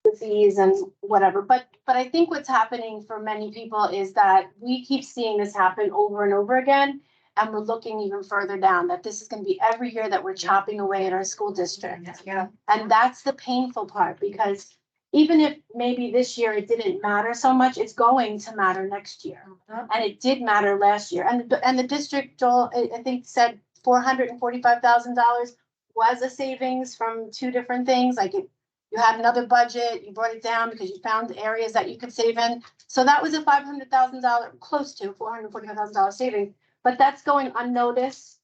the fees and whatever. But I think what's happening for many people is that we keep seeing this happen over and over again. And we're looking even further down, that this is going to be every year that we're chopping away at our school district. Yeah. And that's the painful part, because even if maybe this year it didn't matter so much, it's going to matter next year. And it did matter last year. And the district, Joel, I think said $445,000 was a savings from two different things. Like you had another budget, you brought it down because you found areas that you could save in. So that was a $500,000, close to $445,000 saving. But that's going unnoticed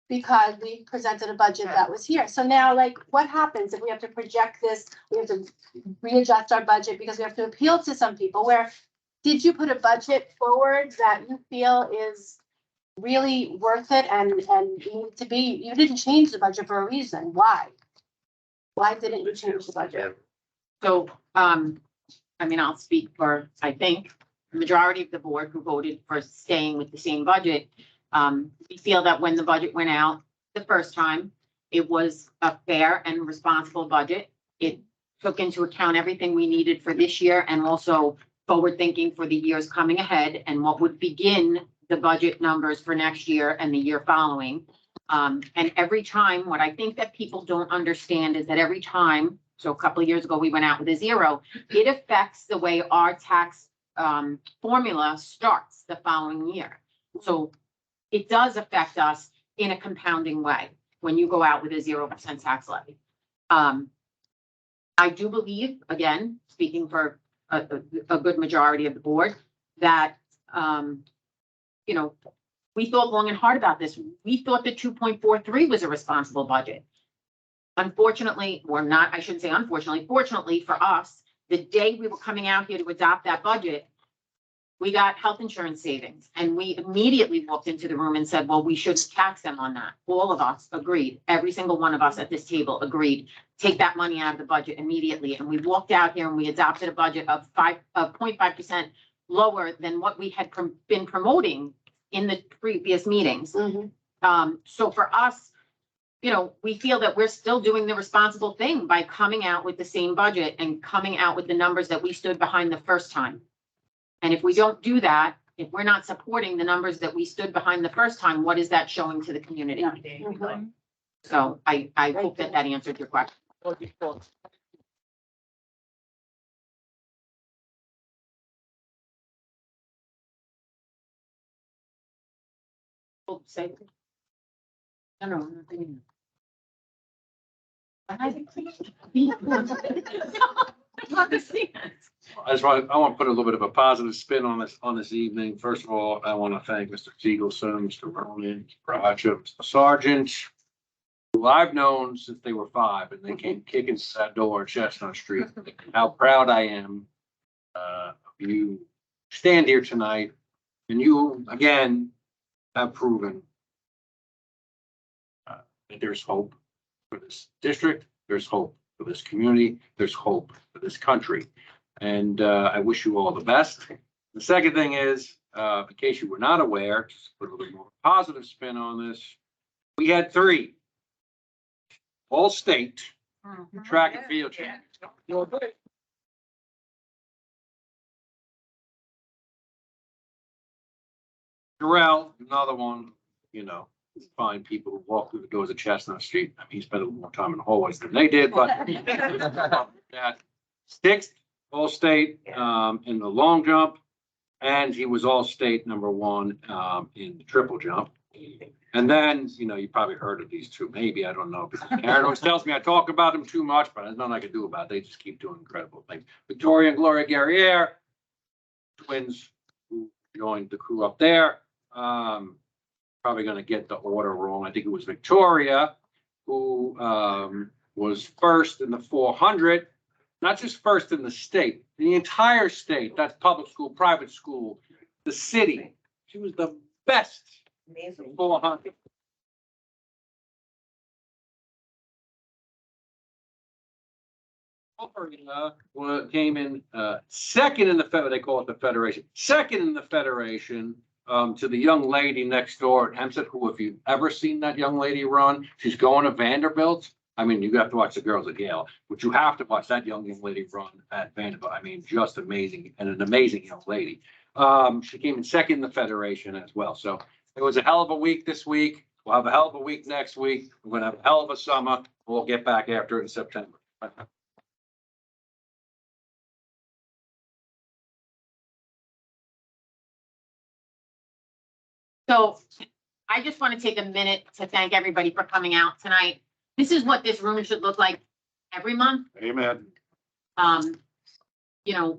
because we presented a budget that was here. So now, like, what happens if we have to project this? We have to readjust our budget because we have to appeal to some people where did you put a budget forward that you feel is really worth it and need to be, you didn't change the budget for a reason. Why? Why didn't you change the budget? So, I mean, I'll speak for, I think, the majority of the board who voted for staying with the same budget. We feel that when the budget went out the first time, it was a fair and responsible budget. It took into account everything we needed for this year and also forward thinking for the years coming ahead and what would begin the budget numbers for next year and the year following. And every time, what I think that people don't understand is that every time, so a couple of years ago, we went out with a zero, it affects the way our tax formula starts the following year. So it does affect us in a compounding way when you go out with a 0% tax levy. I do believe, again, speaking for a good majority of the board, that, you know, we thought long and hard about this. We thought the 2.43 was a responsible budget. Unfortunately, or not, I shouldn't say unfortunately, fortunately for us, the day we were coming out here to adopt that budget, we got health insurance savings and we immediately walked into the room and said, well, we should tax them on that. All of us agreed. Every single one of us at this table agreed, take that money out of the budget immediately. And we walked out here and we adopted a budget of 0.5% lower than what we had been promoting in the previous meetings. So for us, you know, we feel that we're still doing the responsible thing by coming out with the same budget and coming out with the numbers that we stood behind the first time. And if we don't do that, if we're not supporting the numbers that we stood behind the first time, what is that showing to the community? So I hope that that answered your question. Say. No, no, nothing. I want to put a little bit of a positive spin on this evening. First of all, I want to thank Mr. Siegelson, Mr. Ronan, Mr. Bradshaw, Mr. Sargent, who I've known since they were 5 and they came kicking to that door on Chestnut Street. How proud I am of you stand here tonight and you again have proven that there's hope for this district, there's hope for this community, there's hope for this country. And I wish you all the best. The second thing is, in case you were not aware, just put a little more positive spin on this, we had 3 all state track and field champions. Jarrell, another one, you know, find people who walk through the doors of Chestnut Street. I mean, he spent a little more time in the hallways than they did, but that 6th all state in the long jump, and he was all state number 1 in the triple jump. And then, you know, you probably heard of these 2, maybe, I don't know, because Aaron always tells me I talk about them too much, but there's nothing I can do about it. They just keep doing incredible things. Victoria and Gloria Guerriere, twins who joined the crew up there. Probably going to get the order wrong. I think it was Victoria who was first in the 400, not just first in the state, the entire state. That's public school, private school, the city. She was the best. Amazing. 400. Came in second in the they call it the federation, second in the federation. To the young lady next door at Hempstead, who, if you've ever seen that young lady run, she's going to Vanderbilt. I mean, you have to watch the girls at Yale, but you have to watch that young lady run at Vanderbilt. I mean, just amazing, and an amazing young lady. She came in second in the federation as well. So it was a hell of a week this week. We'll have a hell of a week next week. We're going to have a hell of a summer. We'll get back after it in September. So I just want to take a minute to thank everybody for coming out tonight. This is what this room should look like every month. Amen. You know,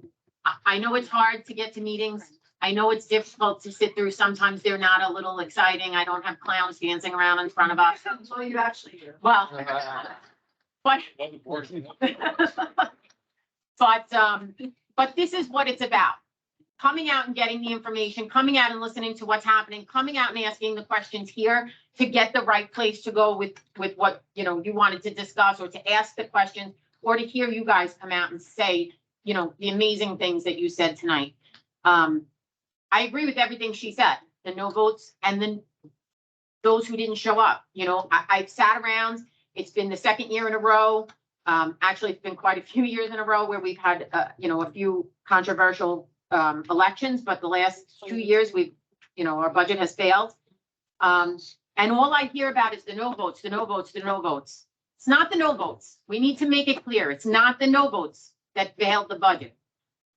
I know it's hard to get to meetings. I know it's difficult to sit through. Sometimes they're not a little exciting. I don't have clowns dancing around in front of us. Well, you actually do. Well, but this is what it's about. coming out and getting the information, coming out and listening to what's happening, coming out and asking the questions here to get the right place to go with what, you know, you wanted to discuss or to ask the questions or to hear you guys come out and say, you know, the amazing things that you said tonight. I agree with everything she said, the no votes and then those who didn't show up. You know, I've sat around, it's been the second year in a row. Actually, it's been quite a few years in a row where we've had, you know, a few controversial elections, but the last 2 years we've, you know, our budget has failed. And all I hear about is the no votes, the no votes, the no votes. It's not the no votes. We need to make it clear. It's not the no votes that failed the budget.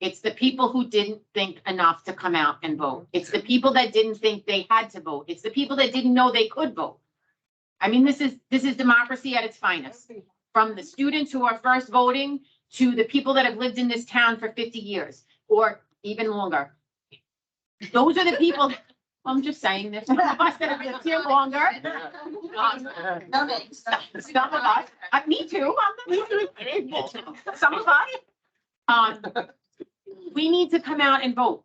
It's the people who didn't think enough to come out and vote. It's the people that didn't think they had to vote. It's the people that didn't know they could vote. I mean, this is democracy at its finest. From the students who are first voting to the people that have lived in this town for 50 years or even longer. Those are the people, I'm just saying, there's some of us that have lived here longer. No names. Some of us, me too. Some of us. We need to come out and vote.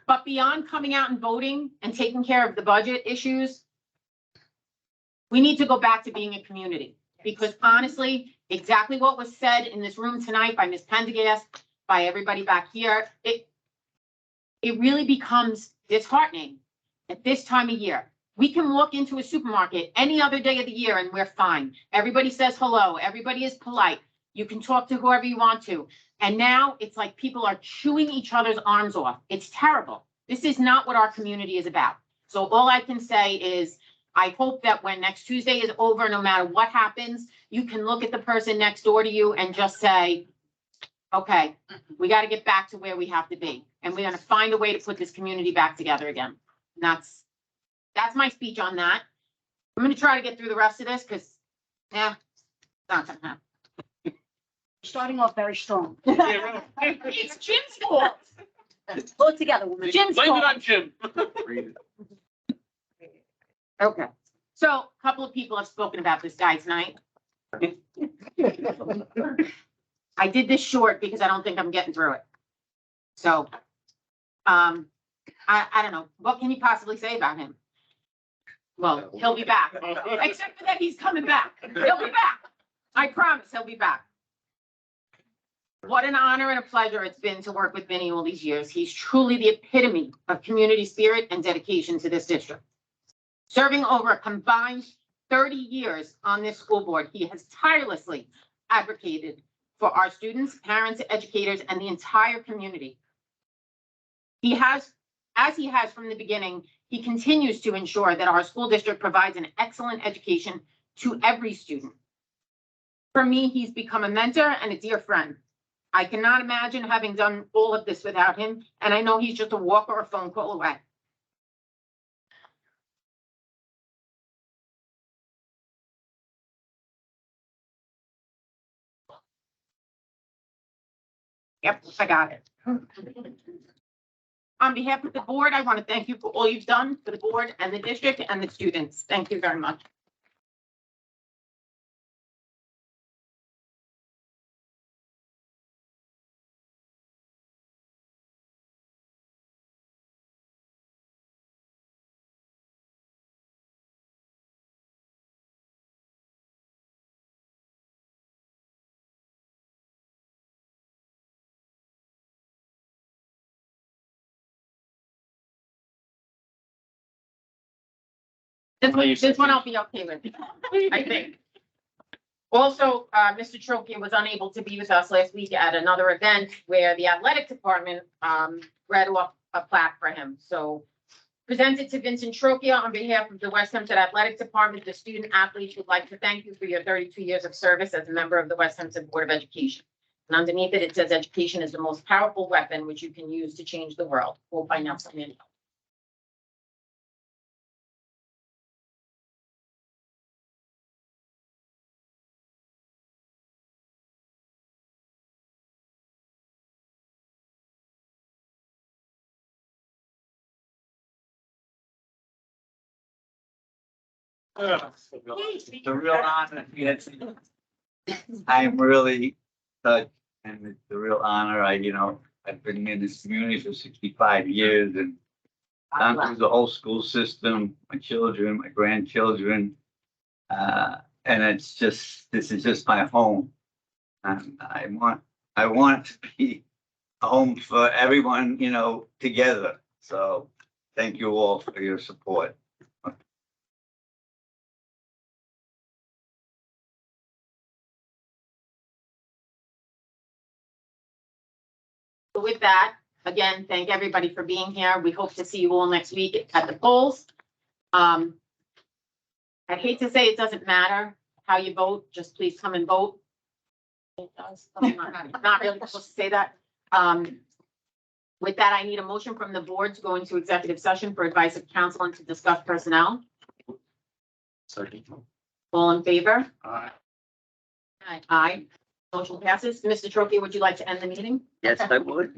But beyond coming out and voting and taking care of the budget issues, we need to go back to being a community. Because honestly, exactly what was said in this room tonight by Ms. Pendergast, by everybody back here, it really becomes disheartening at this time of year. We can walk into a supermarket any other day of the year and we're fine. Everybody says hello. Everybody is polite. You can talk to whoever you want to. And now it's like people are chewing each other's arms off. It's terrible. This is not what our community is about. So all I can say is, I hope that when next Tuesday is over, no matter what happens, you can look at the person next door to you and just say, okay, we got to get back to where we have to be. And we're going to find a way to put this community back together again. And that's my speech on that. I'm going to try to get through the rest of this because, yeah, it's not going to happen. Starting off very strong. It's Jim's fault. Pull it together, woman. Jim's Blame it fault. on Jim. Okay. So a couple of people have spoken about this guy tonight. I did this short because I don't think I'm getting through it. So, I don't know. What can you possibly say about him? Well, he'll be back, except for that he's coming back. He'll be back. I promise he'll be back. What an honor and a pleasure it's been to work with Vinny all these years. He's truly the epitome of community spirit and dedication to this district. Serving over a combined 30 years on this school board, he has tirelessly advocated for our students, parents, educators, and the entire community. He has, as he has from the beginning, he continues to ensure that our school district provides an excellent education to every student. For me, he's become a mentor and a dear friend. I cannot imagine having done all of this without him, and I know he's just a walk or a phone call away. Yep, I got it. On behalf of the board, I want to thank you for all you've done for the board and the district and the students. Thank you very much. This one I'll be okay with, I think. Also, Mr. Trocchia was unable to be with us last week at another event where the athletic department read off a plaque for him. So presented to Vincent Trocchia on behalf of the West Hempstead Athletic Department, the student athletes would like to thank you for your 32 years of service as a member of the West Hempstead Board of Education. And underneath it, it says education is the most powerful weapon which you can use to change the world. Quote by Nelson Mandela. It's a real honor. Yes. I'm really touched and it's a real honor. I've been in this community for 65 years and gone through the whole school system, my children, my grandchildren. And it's just, this is just my home. And I want to be a home for everyone, you know, together. So thank you all for your support. So with that, again, thank everybody for being here. We hope to see you all next week at the polls. I'd hate to say it doesn't matter how you vote, just please come and vote. It does. I'm not really supposed to say that. With that, I need a motion from the board to go into executive session for advice of counsel and to discuss personnel. All in favor? Aye. Aye. Motion passes. Mr. Trophy, would you like to end the meeting? Yes, I would.